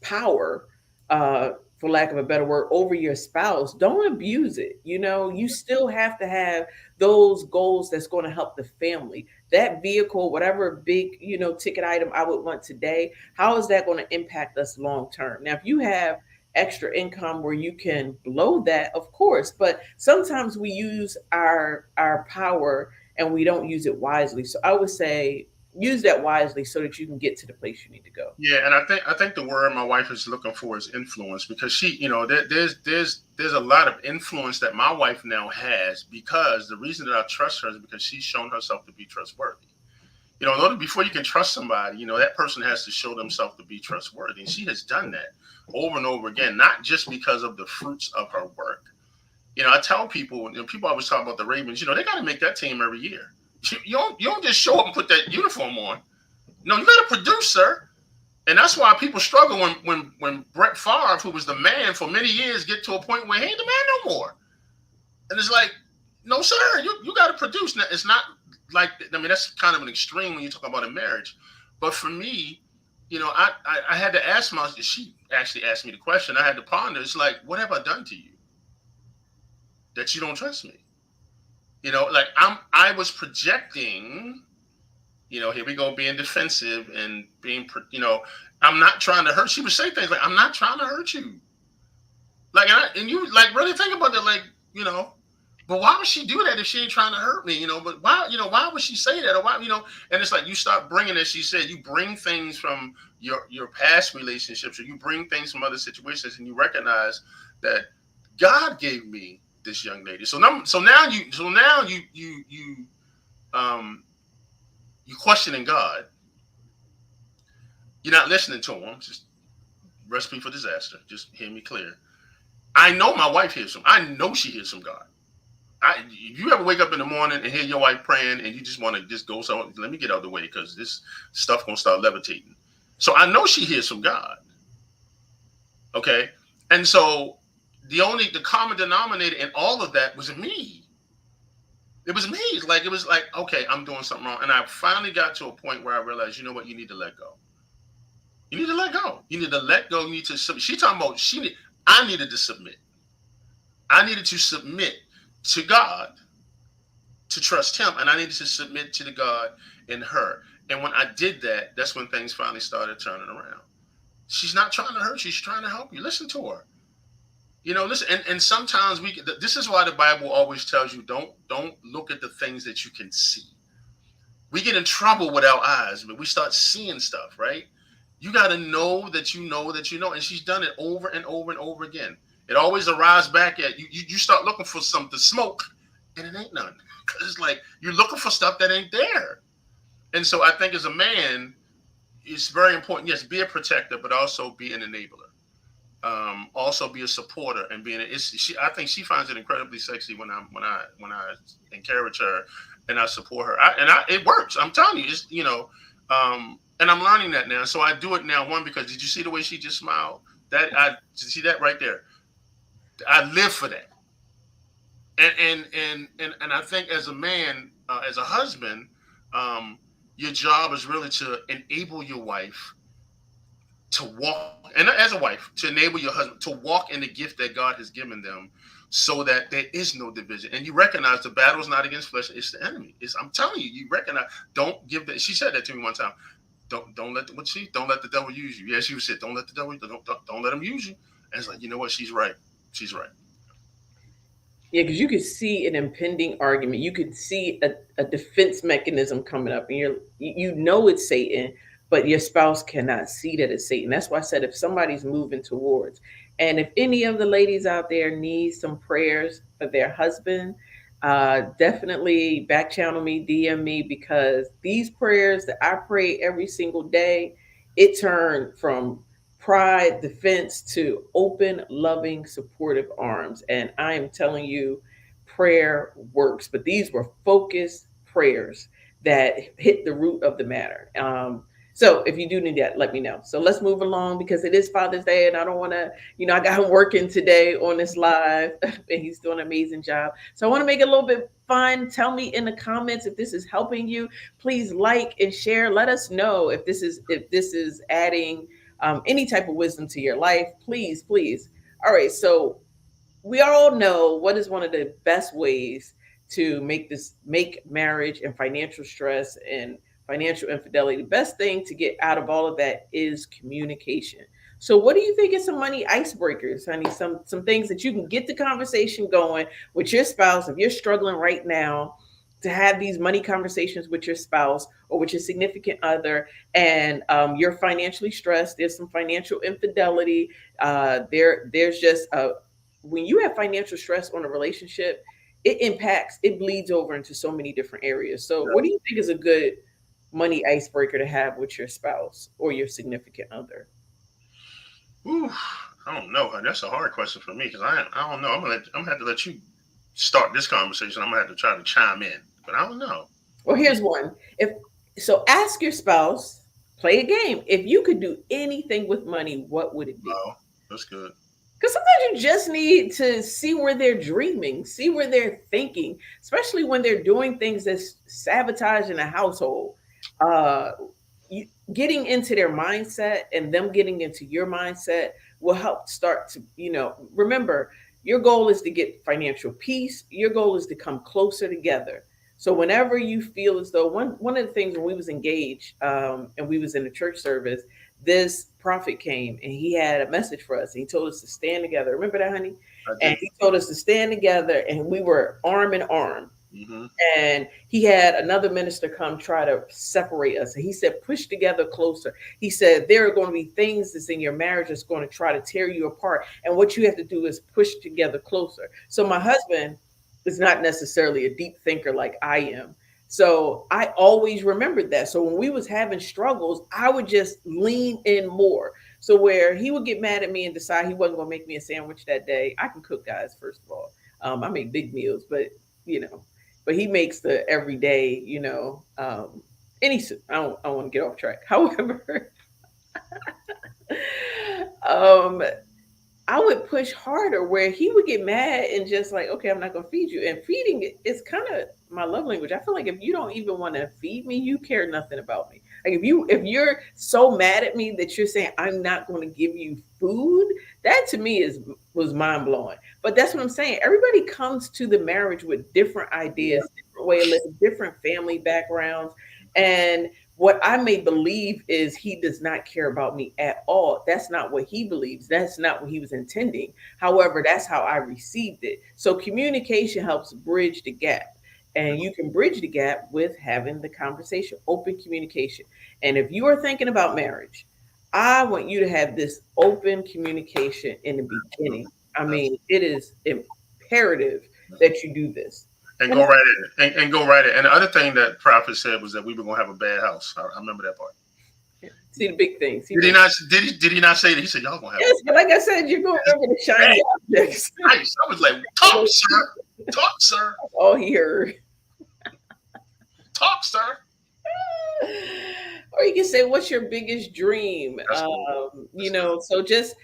power, for lack of a better word, over your spouse, don't abuse it. You still have to have those goals that's going to help the family. That vehicle, whatever big, ticket item I would want today, how is that going to impact us long term? Now, if you have extra income where you can blow that, of course, but sometimes we use our power and we don't use it wisely. So I would say use that wisely so that you can get to the place you need to go. Yeah, and I think the word my wife is looking for is influence, because she, there's a lot of influence that my wife now has, because the reason that I trust her is because she's shown herself to be trustworthy. In order, before you can trust somebody, that person has to show themselves to be trustworthy, and she has done that over and over again, not just because of the fruits of her work. I tell people, people always talk about the Ravens. They got to make that team every year. You don't just show up and put that uniform on. No, you got to produce, sir. And that's why people struggle when Brett Favre, who was the man for many years, get to a point where he ain't the man no more. And it's like, no, sir, you got to produce. Now, it's not like, I mean, that's kind of an extreme when you talk about a marriage. But for me, I had to ask myself, she actually asked me the question. I had to ponder. It's like, what have I done to you that you don't trust me? Like I was projecting, here we go, being defensive and being, I'm not trying to hurt. She would say things like, I'm not trying to hurt you. Like, and you like really think about that, like, but why would she do that if she ain't trying to hurt me? But why would she say that? Or why, and it's like, you start bringing, as she said, you bring things from your past relationships, or you bring things from other situations, and you recognize that God gave me this young lady. Um, you questioning God. You're not listening to him. Just recipe for disaster. Just hear me clear. I know my wife hears from. I know she hears from God. If you ever wake up in the morning and hear your wife praying and you just want to just go, so let me get out of the way because this stuff gonna start levitating. So I know she hears from God. Okay, and so the common denominator in all of that was me. It was me. It was like, okay, I'm doing something wrong, and I finally got to a point where I realized, you know what, you need to let go. You need to let go. You need to let go. You need to. She talking about she need. I needed to submit. I needed to submit to God to trust Him, and I needed to submit to the God in her. And when I did that, that's when things finally started turning around. She's not trying to hurt you. She's trying to help you. Listen to her. Listen. And sometimes we. This is why the Bible always tells you don't look at the things that you can see. We get in trouble with our eyes, but we start seeing stuff, right? You got to know that you know that you know. And she's done it over and over and over again. It always arrives back at you. You start looking for something to smoke, and it ain't none. Because it's like you're looking for stuff that ain't there. And so I think as a man, it's very important. Yes, be a protector, but also be an enabler. Also be a supporter and being. I think she finds it incredibly sexy when I encourage her and I support her. It works. I'm telling you, and I'm learning that now. So I do it now. One, because did you see the way she just smiled? See that right there. I live for that. And I think as a man, as a husband, your job is really to enable your wife to walk, and as a wife, to enable your husband to walk in the gift that God has given them, so that there is no division. And you recognize the battle is not against flesh; it's the enemy. I'm telling you, you recognize. Don't give that. She said that to me one time. Don't let don't let the devil use you. Yeah, she said, don't let the devil don't let him use you. And it's like, you know what? She's right. She's right. Yeah, because you could see an impending argument. You could see a defense mechanism coming up, and you know it's Satan, but your spouse cannot see that it's Satan. That's why I said if somebody's moving towards, and if any of the ladies out there need some prayers for their husband, definitely back channel me, DM me, because these prayers that I pray every single day, it turned from pride, defense to open, loving, supportive arms. And I am telling you, prayer works. But these were focused prayers that hit the root of the matter. So if you do need that, let me know. So let's move along because it is Father's Day and I don't want to, I got him working today on this live and he's doing an amazing job. So I want to make it a little bit fun. Tell me in the comments if this is helping you. Please like and share. Let us know if this is adding any type of wisdom to your life. Please, please. All right. So we all know what is one of the best ways to make marriage and financial stress and financial infidelity. The best thing to get out of all of that is communication. So what do you think is some money icebreakers, honey? Some things that you can get the conversation going with your spouse if you're struggling right now to have these money conversations with your spouse or with your significant other, and you're financially stressed. There's some financial infidelity. There's just when you have financial stress on a relationship, it bleeds over into so many different areas. So, what do you think is a good money icebreaker to have with your spouse or your significant other? Ooh, I don't know. That's a hard question for me because I don't know. I'm gonna have to let you start this conversation. I'm gonna have to try to chime in, but I don't know. Well, here's one. If so, ask your spouse, play a game. If you could do anything with money, what would it be? Oh, that's good. Because sometimes you just need to see where they're dreaming, see where they're thinking, especially when they're doing things that's sabotaging a household. Uh, Getting into their mindset and them getting into your mindset will help start to, remember, your goal is to get financial peace. Your goal is to come closer together. So whenever you feel as though one of the things when we was engaged and we was in a church service, this prophet came and he had a message for us. And he told us to stand together. Remember that, honey? And he told us to stand together, and we were arm in arm. Mm-hmm. And he had another minister come try to separate us. And he said, push together closer. He said, there are going to be things that's in your marriage that's going to try to tear you apart. And what you have to do is push together closer. So my husband is not necessarily a deep thinker like I am. So I always remembered that. So when we was having struggles, I would just lean in more. So where he would get mad at me and decide he wasn't going to make me a sandwich that day. I can cook, guys, first of all. I make big meals, but he makes the everyday, I don't want to get off track. However, I would push harder where he would get mad and just like, okay, I'm not going to feed you. And feeding is kind of my love language. I feel like if you don't even want to feed me, you care nothing about me. Like if you're so mad at me that you're saying I'm not going to give you food, that to me is was mind blowing. But that's what I'm saying. Everybody comes to the marriage with different Yeah. ideas, different way of living, different family backgrounds, and what I may believe is he does not care about me at all. That's not what he believes. That's not what he was intending. However, that's how I received it. So communication helps bridge the gap. And you can bridge the gap with having the conversation, open communication. And if you are thinking about marriage, I want you to have this open communication in the beginning. Absolutely. I mean, Absolutely. it is imperative that you do this. And And go right in. And go right in. And the other thing that prophet said was that we were going to have a bad house. I remember that part. see the big things. See Did he the not? Did he not say that? He said, "Y'all gonna have a yes, but like I said, you're gonna remember the bad shiny objects. nice." I was like, "Talk, sir. Talk, sir. All he heard. Talk, sir." Or you can say, "What's your biggest dream?" That's good. You That's good. know, so just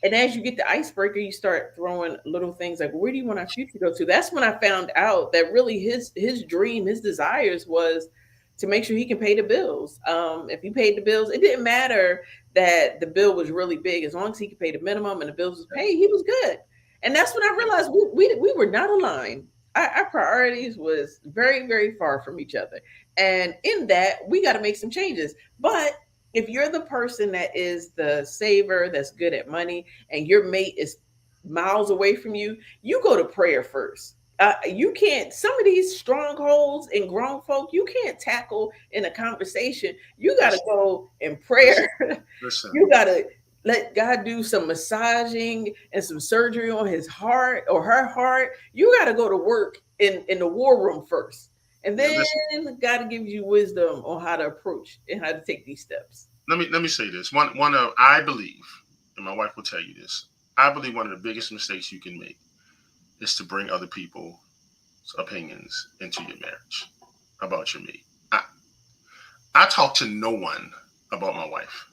and as you get the icebreaker, you start throwing little things like, "Where do you want our future to go to?" That's when I found out that really his dream, his desires was to make sure he can pay the bills. If he paid the bills, it didn't matter that the bill was really big, as long as he could pay the minimum and the bills was paid, he was good. And that's when I realized we were not aligned. Our priorities was very far from each other, and in that we got to make some changes. But if you're the person that is the saver, that's good at money, and your mate is miles away from you, you go to prayer first. You can't, some of these strongholds in grown folk, you can't tackle in a conversation. You got to Listen, go in listen, prayer. listen. You got to let God do some massaging and some surgery on his heart or her heart. You got to go to work in the war room first. And Yeah, then listen. God gives you wisdom on how to approach and how to take these steps. Let me say this. One of I believe, and my wife will tell you this. I believe one of the biggest mistakes you can make is to bring other people's opinions into your marriage about your mate. I talk to no one about my wife.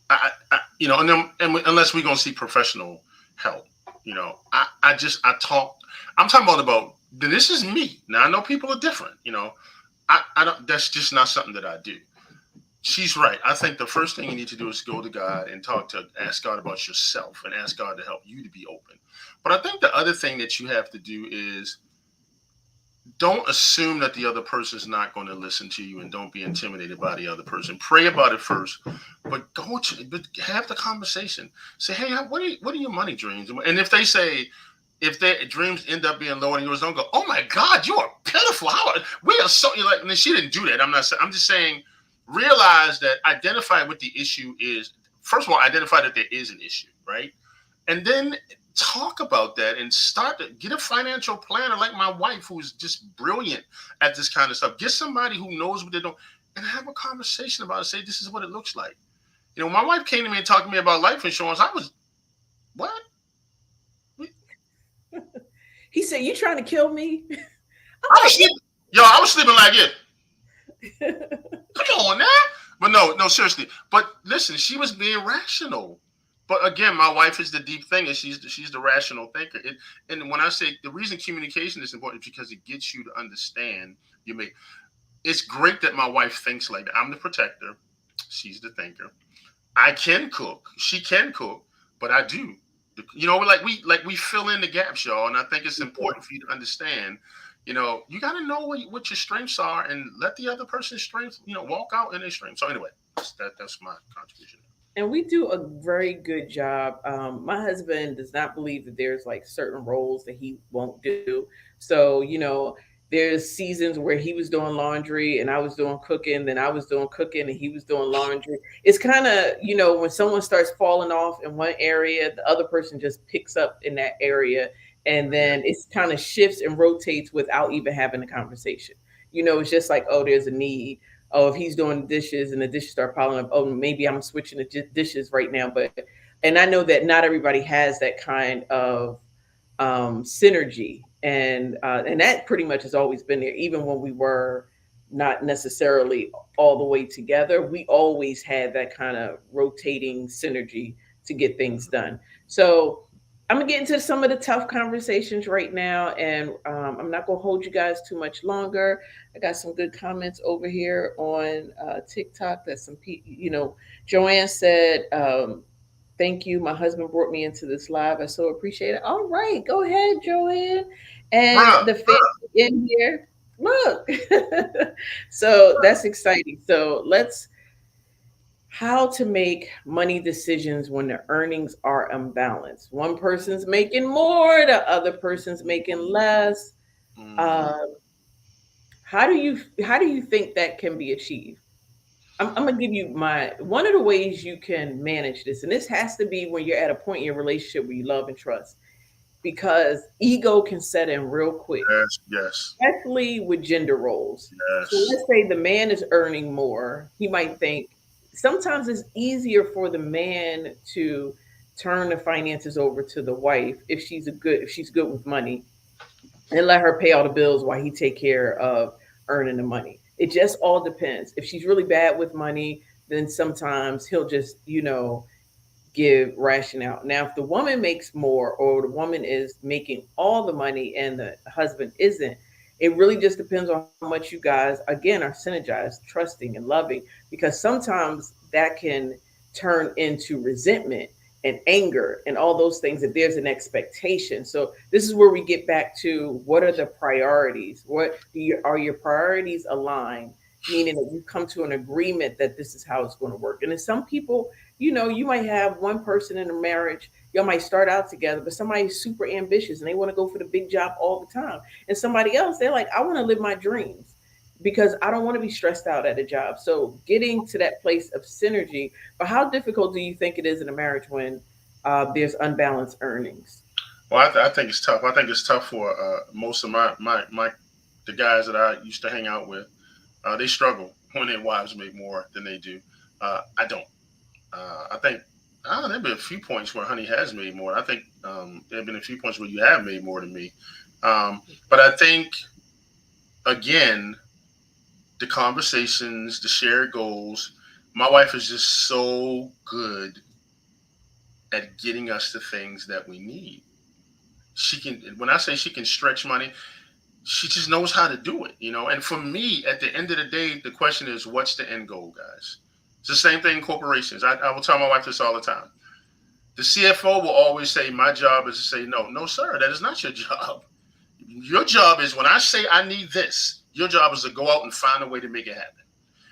And, then, and unless we're gonna see professional help, I talk. I'm talking about this is me. Now I know people are different. I don't. That's just not something that I do. She's right. I think the first thing you need to do is go to God and ask God about yourself and ask God to help you to be open. But I think the other thing that you have to do is don't assume that the other person is not going to listen to you and don't be intimidated by the other person. Pray about it first, but have the conversation. Say, hey, what are your money dreams? And if their dreams end up being lower than yours, don't go, oh my God, you are pitiful. We are so, you're like, and she didn't do that. I'm not saying, I'm just saying, realize that identify what the issue is. First of all, identify that there is an issue, right? And then talk about that and start to get a financial planner like my wife, who's just brilliant at this kind of stuff. Get somebody who knows what they're doing and have a conversation about it. Say, this is what it looks like. My wife came to me and talked to me about life insurance. I was, what? He said, "You trying to kill me?" I was sleeping. Yo, I was sleeping like it. I'm like, Come on now. But no, seriously. But listen, she was being rational. But again, my wife is the deep thinker. She's the rational thinker. And when I say the reason communication is important is because it gets you to understand you make. It's great that my wife thinks like that. I'm the protector. She's the thinker. I can cook. She can cook, but I do. Like we fill in the gaps, y'all. And I think it's important for you to understand. You got to know what your strengths are and let the other person's strengths, walk out in their strengths. So anyway, that's my contribution. and we do a very good job. My husband does not believe that there's like certain roles that he won't do. So, there's seasons where he was doing laundry and I was doing cooking, then I was doing cooking and he was doing laundry. It's kind of, when someone starts falling off in one area, the other person just picks up in that area. And then it's kind of shifts and rotates without even having a conversation. It's just like, oh, there's a need. Oh, if he's doing dishes and the dishes start piling up, oh, maybe I'm switching the dishes right now. And I know that not everybody has that kind of synergy, and that pretty much has always been there, even when we were not necessarily all the way together. We always had that kind of rotating synergy to get things done. So I'm gonna get into some of the tough conversations right now, and I'm not gonna hold you guys too much longer. I got some good comments over here on TikTok. That some people, Joanne said, "Thank you. My husband brought me into this live. I so appreciate it." All right, go ahead, Joanne, and Bruh, the family in here. Look, so that's exciting. So let's how to make money decisions when the earnings are unbalanced. One person's making more, the other person's making less. mhm. Uh, how do you think that can be achieved? I'm gonna give you my one of the ways you can manage this, and this has to be when you're at a point in your relationship where you love and trust, because ego can set in real quick, Yes, yes, especially with gender roles. So yes. let's say the man is earning more. He might think sometimes it's easier for the man to turn the finances over to the wife if she's good with money, and let her pay all the bills while he take care of earning the money. It just all depends. If she's really bad with money, then sometimes he'll just, give ration out. Now, if the woman makes more or the woman is making all the money and the husband isn't, it really just depends on how much you guys, again, are synergized, trusting, and loving, because sometimes that can turn into resentment and anger and all those things if there's an expectation. So this is where we get back to what are the priorities? Are your priorities aligned? Meaning that you come to an agreement that this is how it's going to work. And then some people, you might have one person in a marriage, y'all might start out together, but somebody's super ambitious and they want to go for the big job all the time. And somebody else, they're like, I want to live my dreams because I don't want to be stressed out at a job. So getting to that place of synergy, but how difficult do you think it is in a marriage when there's unbalanced earnings? Well, I think it's tough. I think it's tough for most of my the guys that I used to hang out with. They struggle when their wives make more than they do. I don't. I think there've been a few points where Honey has made more. I think there have been a few points where you have made more than me. But I think again, the conversations, the shared goals. My wife is just so good at getting us the things that we need. She can, when I say she can stretch money, she just knows how to do it, you know. And for me, at the end of the day, the question is, what's the end goal, guys? It's the same thing in corporations. I will tell my wife this all the time. The CFO will always say, my job is to say no. No, sir, that is not your job. Your job is when I say I need this, your job is to go out and find a way to make it happen.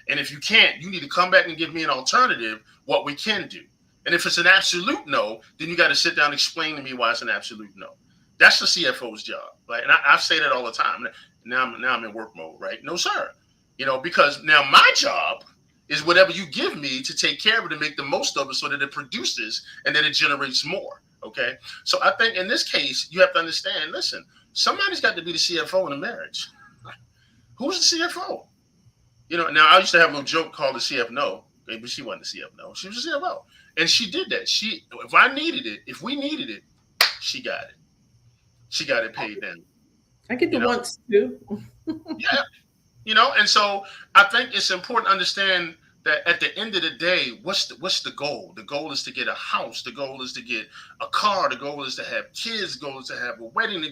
And if you can't, you need to come back and give me an alternative, what we can do. And if it's an absolute no, then you got to sit down and explain to me why it's an absolute no. That's the CFO's job. Right? And I say that all the time. Now I'm in work mode, right? No, sir. You know, because now my job is whatever you give me to take care of it and make the most of it so that it produces and that it generates more. Okay. So I think in this case, you have to understand, listen, somebody's got to be the CFO in a marriage. Who's the CFO? You know, now I used to have a little joke called the CF No, but she wasn't the CF No. She was the CFO. And she did that. If we needed it, she got it. She got it paid then. I get the You know? wants too. Yeah. You know, and so I think it's important to understand that at the end of the day, what's the goal? The goal is to get a house. The goal is to get a car. The goal is to have kids. The goal is to have a wedding.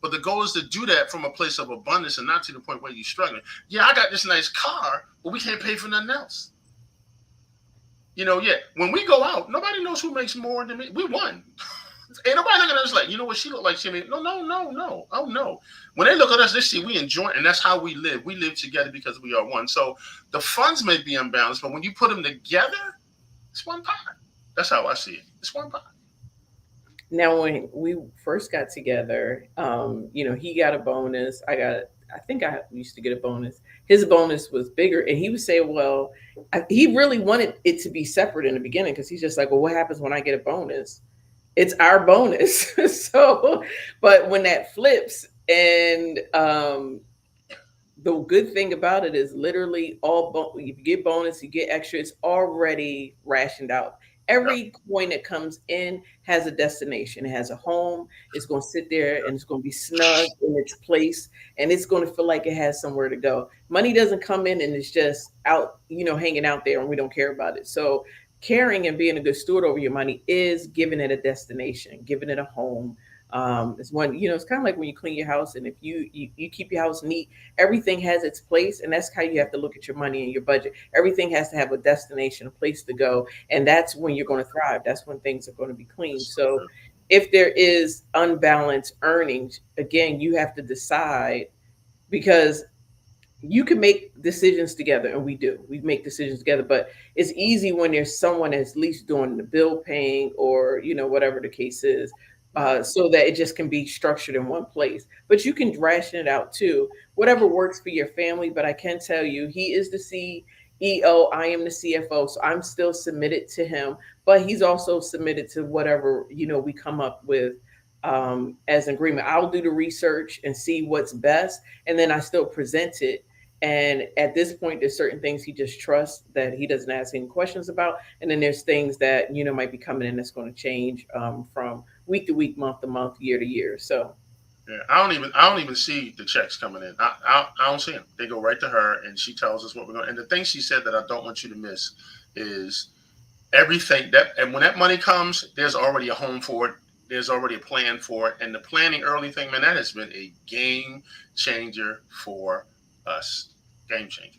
But the goal is to do that from a place of abundance and not to the point where you're struggling. Yeah, I got this nice car, but we can't pay for nothing else. You know, yeah. When we go out, nobody knows who makes more than me. We won. Ain't nobody looking at us like, you know what, she look like she made. No, no, no, no. Oh no. When they look at us, they see we enjoy it, and that's how we live. We live together because we are one. So the funds may be unbalanced, but when you put them together, it's one pot. That's how I see it. It's one pot. Now, when we first got together, he got a bonus. I think I used to get a bonus. His bonus was bigger, and he would say, "Well, he really wanted it to be separate in the beginning because he's just like, well, what happens when I get a bonus? It's our bonus." So, but when that flips, and the good thing about it is literally if you get bonus, you get extra, it's already rationed out. Yeah. Every coin that comes in has a destination. It has a home. It's going to sit there and it's going to be snug in its place, and it's going to feel like it has somewhere to go. Money doesn't come in and it's just out, hanging out there, and we don't care about it. So caring and being a good steward over your money is giving it a destination, giving it a home. It's when, it's kind of like when you clean your house, and if you keep your house neat, everything has its place, and that's how you have to look at your money and your budget. Everything has to have a destination, a place to go, and that's when you're going to thrive. That's when things are going to be clean. That's so So true. if there is unbalanced earnings, again, you have to decide, because you can make decisions together, and we make decisions together, but it's easy when there's someone that's at least doing the bill paying, or whatever the case is, Right. so that it just can be structured in one place. But you can ration it out too, whatever works for your family. But I can tell you, he is the CEO, I am the CFO, so I'm still submitted to him, but he's also submitted to whatever we come up with, as an agreement. I'll do the research and see what's best, and then I still present it. And at this point, there's certain things he just trusts, that he doesn't ask any questions about. And then there's things that, might be coming in that's going to change, from week to week, month to month, year to year. So, Yeah, I don't even see the checks coming in. I don't see them. They go right to her, and she tells us what we're going. And the thing she said that I don't want you to miss is everything that, and when that money comes, there's already a home for it. There's already a plan for it, and the planning early thing, man, that has been a game changer for us. Game changer.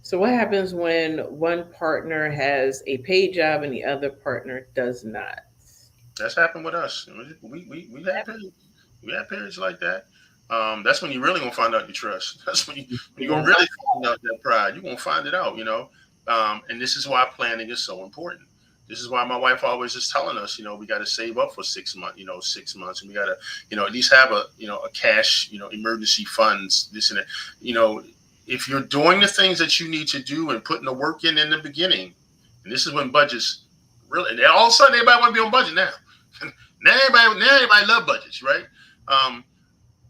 so what happens when one partner has a paid job and the other partner does not? That's happened with us. We had periods. We had periods like that. That's when you really gonna find out your trust. That's when You're you gonna gonna really find. find out that pride. You're gonna find it out, you know. And this is why planning is so important. This is why my wife always is telling us, we got to save up for 6 months, 6 months, and we got to, at least have a cash, emergency funds, this and that. You know, if you're doing the things that you need to do and putting the work in the beginning, and this is when budgets really, and all of a sudden everybody want to be on budget now. now everybody love budgets, right? Um,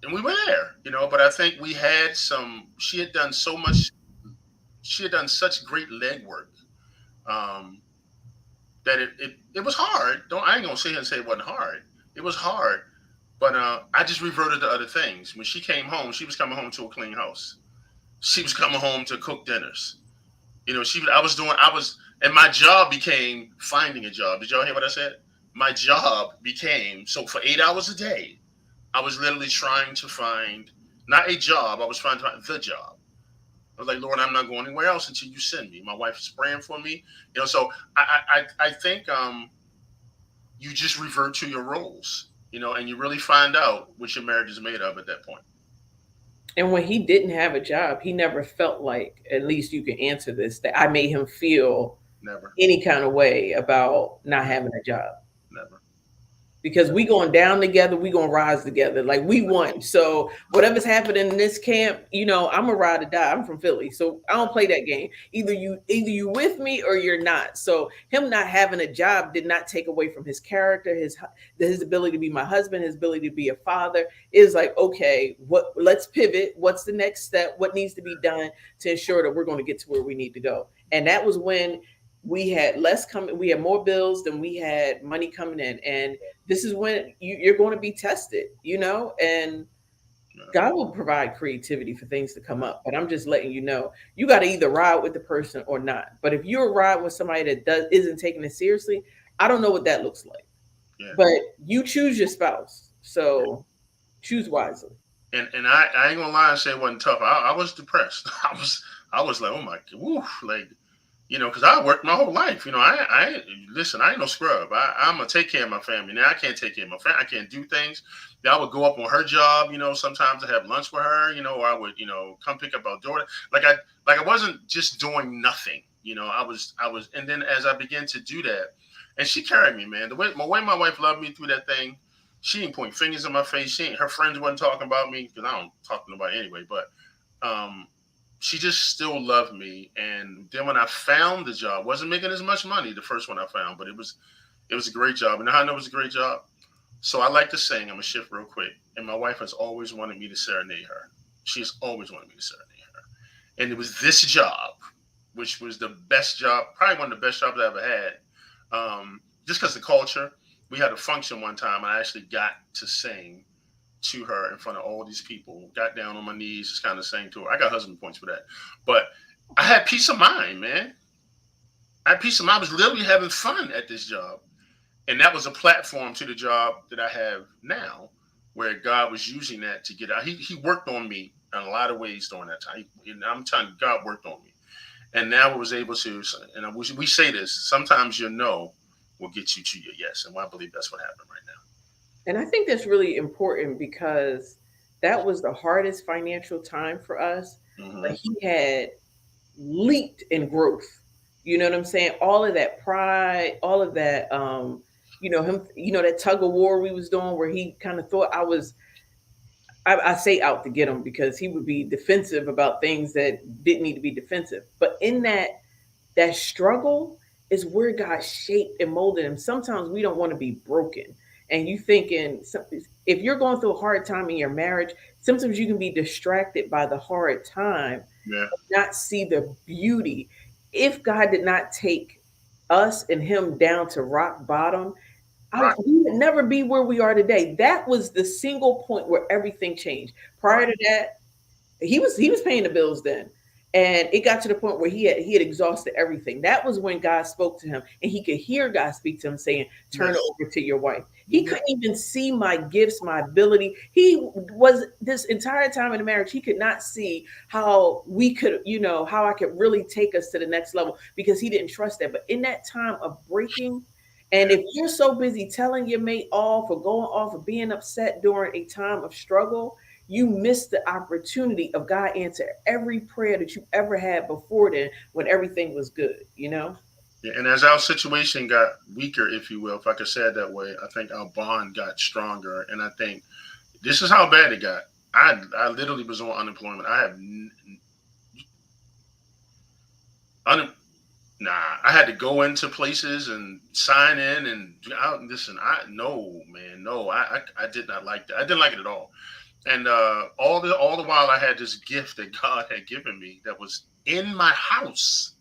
and we were there, but I think we had some. She had done so much. She had done such great legwork, um, that it was hard. Don't I ain't gonna sit here and say it wasn't hard. It was hard, but I just reverted to other things. When she came home, she was coming home to a clean house. She was coming home to cook dinners. And my job became finding a job. Did y'all hear what I said? My job became, so for 8 hours a day, I was literally trying to find not a job. I was trying to find the job. I was like, Lord, I'm not going anywhere else until you send me. My wife is praying for me. So I think you just revert to your roles, and you really find out what your marriage is made of at that point. And when he didn't have a job, he never felt like, at least you can answer this, that I made him feel Never, any kind of way about not never, having a job. never. Because we going down together, we gonna rise together. Like, we won. So whatever's happening in this camp, I'm a ride or die. I'm from Philly, so I don't play that game. Either you with me or you're not. So him not having a job did not take away from his character, his ability to be my husband, his ability to be a father. Is like, okay, let's pivot. What's the next step? What needs to be done to ensure that we're going to get to where we need to go? And that was when we had less coming. We had more bills than we had money coming in, and this is when you're going to be tested, and God will provide creativity for things to come up. But I'm just letting you know, you got to either ride with the person or not. But if you're riding with somebody that isn't taking it seriously, I don't know what that looks like. Yeah. But you choose your spouse, so choose wisely. And I ain't gonna lie and say it wasn't tough. I was depressed. I was like, oh my, woo, like, because I worked my whole life. I listen. I ain't no scrub. I'm gonna take care of my family. Now I can't take care of my family. I can't do things. I would go up on her job. Sometimes I have lunch with her. Or I would, come pick up our daughter. Like I wasn't just doing nothing. I was, and then as I began to do that, and she carried me, man. The way my wife loved me through that thing, she didn't point fingers in my face. Her friends wasn't talking about me because I don't talk to nobody anyway. But um, she just still loved me. And then when I found the job, wasn't making as much money the first one I found, but it was a great job. And how I know it was a great job? So I like to sing. I'm gonna shift real quick. And my wife has always wanted me to serenade her. She has always wanted me to serenade her. And it was this job, which was the best job, probably one of the best jobs I ever had. Just because the culture. We had a function one time, and I actually got to sing to her in front of all these people. Got down on my knees, just kind of sang to her. I got husband points for that, but I had peace of mind, man. I had peace of mind. I was literally having fun at this job. And that was a platform to the job that I have now, where God was using that to get out. He worked on me in a lot of ways during that time. I'm telling you, God worked on me. And now I was able to, and we say this, sometimes your no will get you to your yes. And I believe that's what happened right And I think that's really important because that was the hardest financial time for us. now. But he had leaped in growth. You know what I'm saying? All of that pride, all of that, him, that tug of war we was doing where he kind of thought I say out to get him because he would be defensive about things that didn't need to be defensive. But in that struggle is where God shaped and molded him. Sometimes we don't want to be broken. And you thinking if you're going through a hard time in your marriage, sometimes you can be distracted by the hard time, Yeah, not see the beauty. If God did not take us and him down to rock bottom, right, we would never be where we are today. That was the single point where everything changed. Prior right. to that, he was paying the bills then, and it got to the point where he had exhausted everything. That was when God spoke to him, and he could hear God speak to him saying, turn it Yes. over to your wife. He Yeah, couldn't even see my gifts, my ability. He was, this entire time in the marriage, he could not see how we could, how I could really take us to the next level because he didn't trust that. But in that time of breaking, and yeah, if you're so busy telling your mate off or going off or being upset during a time of struggle, you miss the opportunity of God answer every prayer that you ever had before then when everything was good. yeah. And as our situation got weaker, if you will, if I could say it that way, I think our bond got stronger. And I think this is how bad it got. I literally was on unemployment. I have un, nah. I had to go into places and sign in and listen. I no man, no. I did not like that. I didn't like it at all. And all the while, I had this gift that God had given me that was in my house,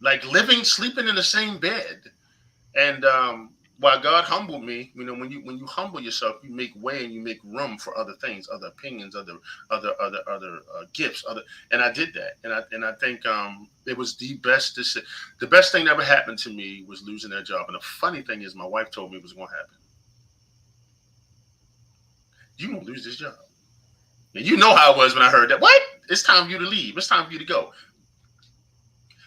like living, sleeping in the same bed. And while God humbled me, when you humble yourself, you make way and you make room for other things, other opinions, other gifts, other. And I did that, and I think it was the best thing that ever happened to me was losing that job. And the funny thing is, my wife told me it was going to happen. You gonna lose this job. And you know how it was when I heard that. What? It's time for you to leave. It's time for you to go.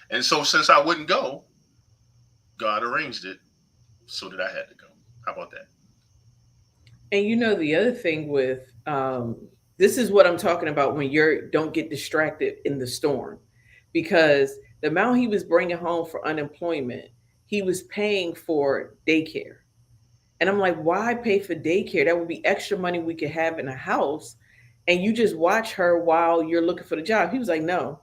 And so since I wouldn't go, God arranged it so that I had to go. How about that? And the other thing with this is what I'm talking about when you're don't get distracted in the storm, because the amount he was bringing home for unemployment, he was paying for daycare. And I'm like, why pay for daycare? That would be extra money we could have in a house. And you just watch her while you're looking for the job. He was like, no,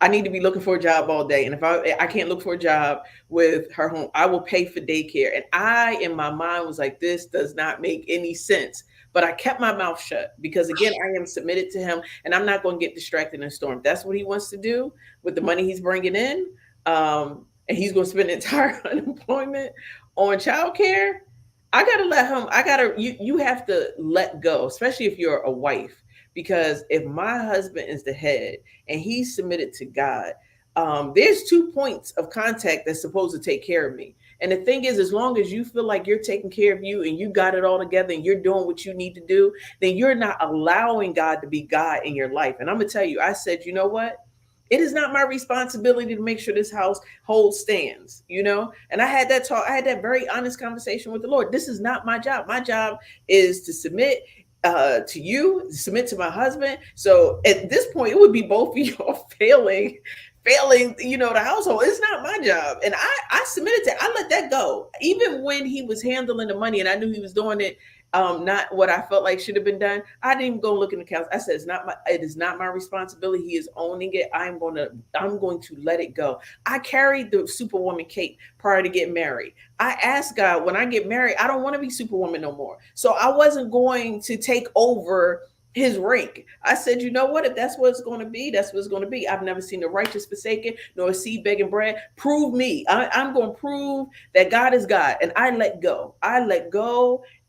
I need to be looking for a job all day. And if I can't look for a job with her home, I will pay for daycare. And I, in my mind, was like, this does not make any sense. But I kept my mouth shut because, again, I am submitted to him and I'm not going to get distracted in the storm. That's what he wants to do with the money he's bringing in. And he's going to spend the entire unemployment on childcare. You have to let go, especially if you're a wife, because if my husband is the head and he's submitted to God, there's 2 points of contact that's supposed to take care of me. And the thing is, as long as you feel like you're taking care of you and you got it all together and you're doing what you need to do, then you're not allowing God to be God in your life. And I'm going to tell you, I said, you know what? It is not my responsibility to make sure this household stands. And I had that talk, I had that very honest conversation with the Lord. This is not my job. My job is to submit to you, submit to my husband. So at this point, it would be both of y'all failing, the household. It's not my job. And I submitted to, I let that go. Even when he was handling the money and I knew he was doing it, not what I felt like should have been done. I didn't even go look in the accounts. I said, it is not my responsibility. He is owning it. I'm going to let it go. I carried the Superwoman cape prior to getting married. I asked God, when I get married, I don't want to be Superwoman no more. So I wasn't going to take over his rank. I said, you know what? If that's what it's going to be, that's what it's going to be. I've never seen the righteous forsaken, nor a seed begging bread. Prove me. I'm going to prove that God is God. And I let go.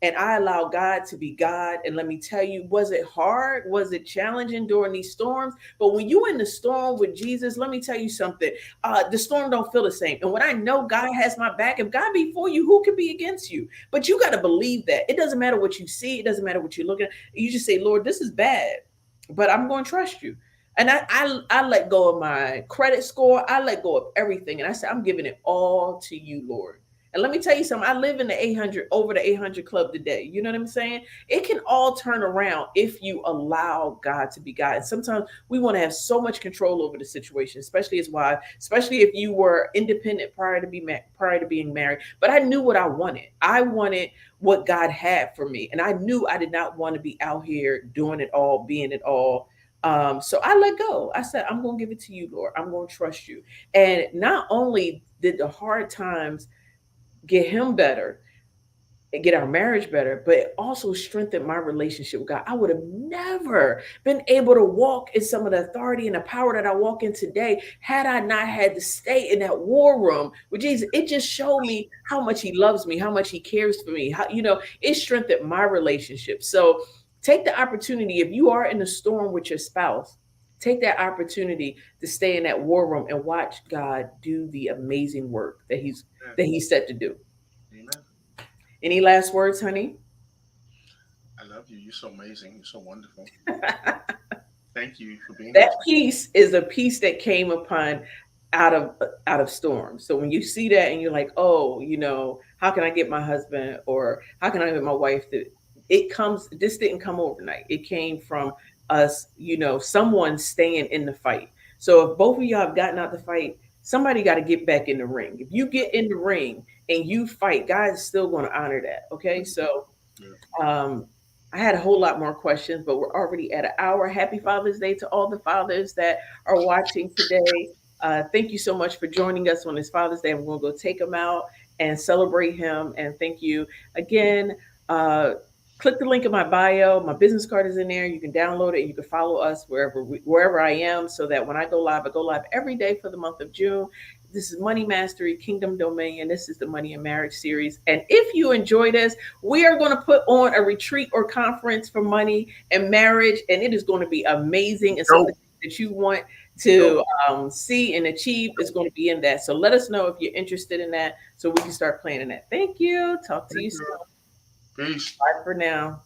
and I allow God to be God. And let me tell you, was it hard? Was it challenging during these storms? But when you in the storm with Jesus, let me tell you something. The storm don't feel the same. And when I know God has my back, if God be for you, who can be against you? But you got to believe that. It doesn't matter what you see. It doesn't matter what you're looking at. You just say, Lord, this is bad, but I'm going to trust you. And I let go of my credit score. I let go of everything. And I said, I'm giving it all to you, Lord. And let me tell you something. I live in the 800, over the 800 club today. You know what I'm saying? It can all turn around if you allow God to be God. And sometimes we want to have so much control over the situation, especially as wives, especially if you were independent prior to being married. But I knew what I wanted. I wanted what God had for me, and I knew I did not want to be out here doing it all, being it all. So I let go. I said, I'm going to give it to you, Lord. I'm going to trust you. And not only did the hard times get him better and get our marriage better, but it also strengthened my relationship with God. I would have never been able to walk in some of the authority and the power that I walk in today had I not had to stay in that war room with Jesus. It just showed me how much he loves me, how much he cares for me, how, it strengthened my relationship. So take the opportunity, if you are in a storm with your spouse, take that opportunity to stay in that war room and watch God do the amazing work that he's set to do. Amen. Any last words, honey? I love you. You're so amazing. You're so wonderful. Thank you for being here That today. peace is a peace that came upon out of out of storms. So when you see that and you're like, oh, how can I get my husband, or how can I get my wife to, it comes, this didn't come overnight. It came from us, someone staying in the fight. So if both of y'all have gotten out the fight, somebody got to get back in the ring. If you get in the ring and you fight, God is still going to honor that. Okay. So Yeah. um, I had a whole lot more questions, but we're already at an hour. Happy Father's Day to all the fathers that are watching today. Thank you so much for joining us on this Father's Day. I'm going to go take him out and celebrate him. And thank you again. Uh, Click the link in my bio. My business card is in there. You can download it. You can follow us wherever I am, so that when I go live every day for the month of June. This is Money Mastery Kingdom Dominion. This is the Money and Marriage series. And if you enjoy this, we are going to put on a retreat or conference for money and marriage. And it is going to be amazing. And some of Dope. the things that you want Dope. to see and achieve is going to be in that. So let us know if you're interested in that, so we can start planning that. Thank you. Talk to Thank you you. soon. Peace. Bye for now.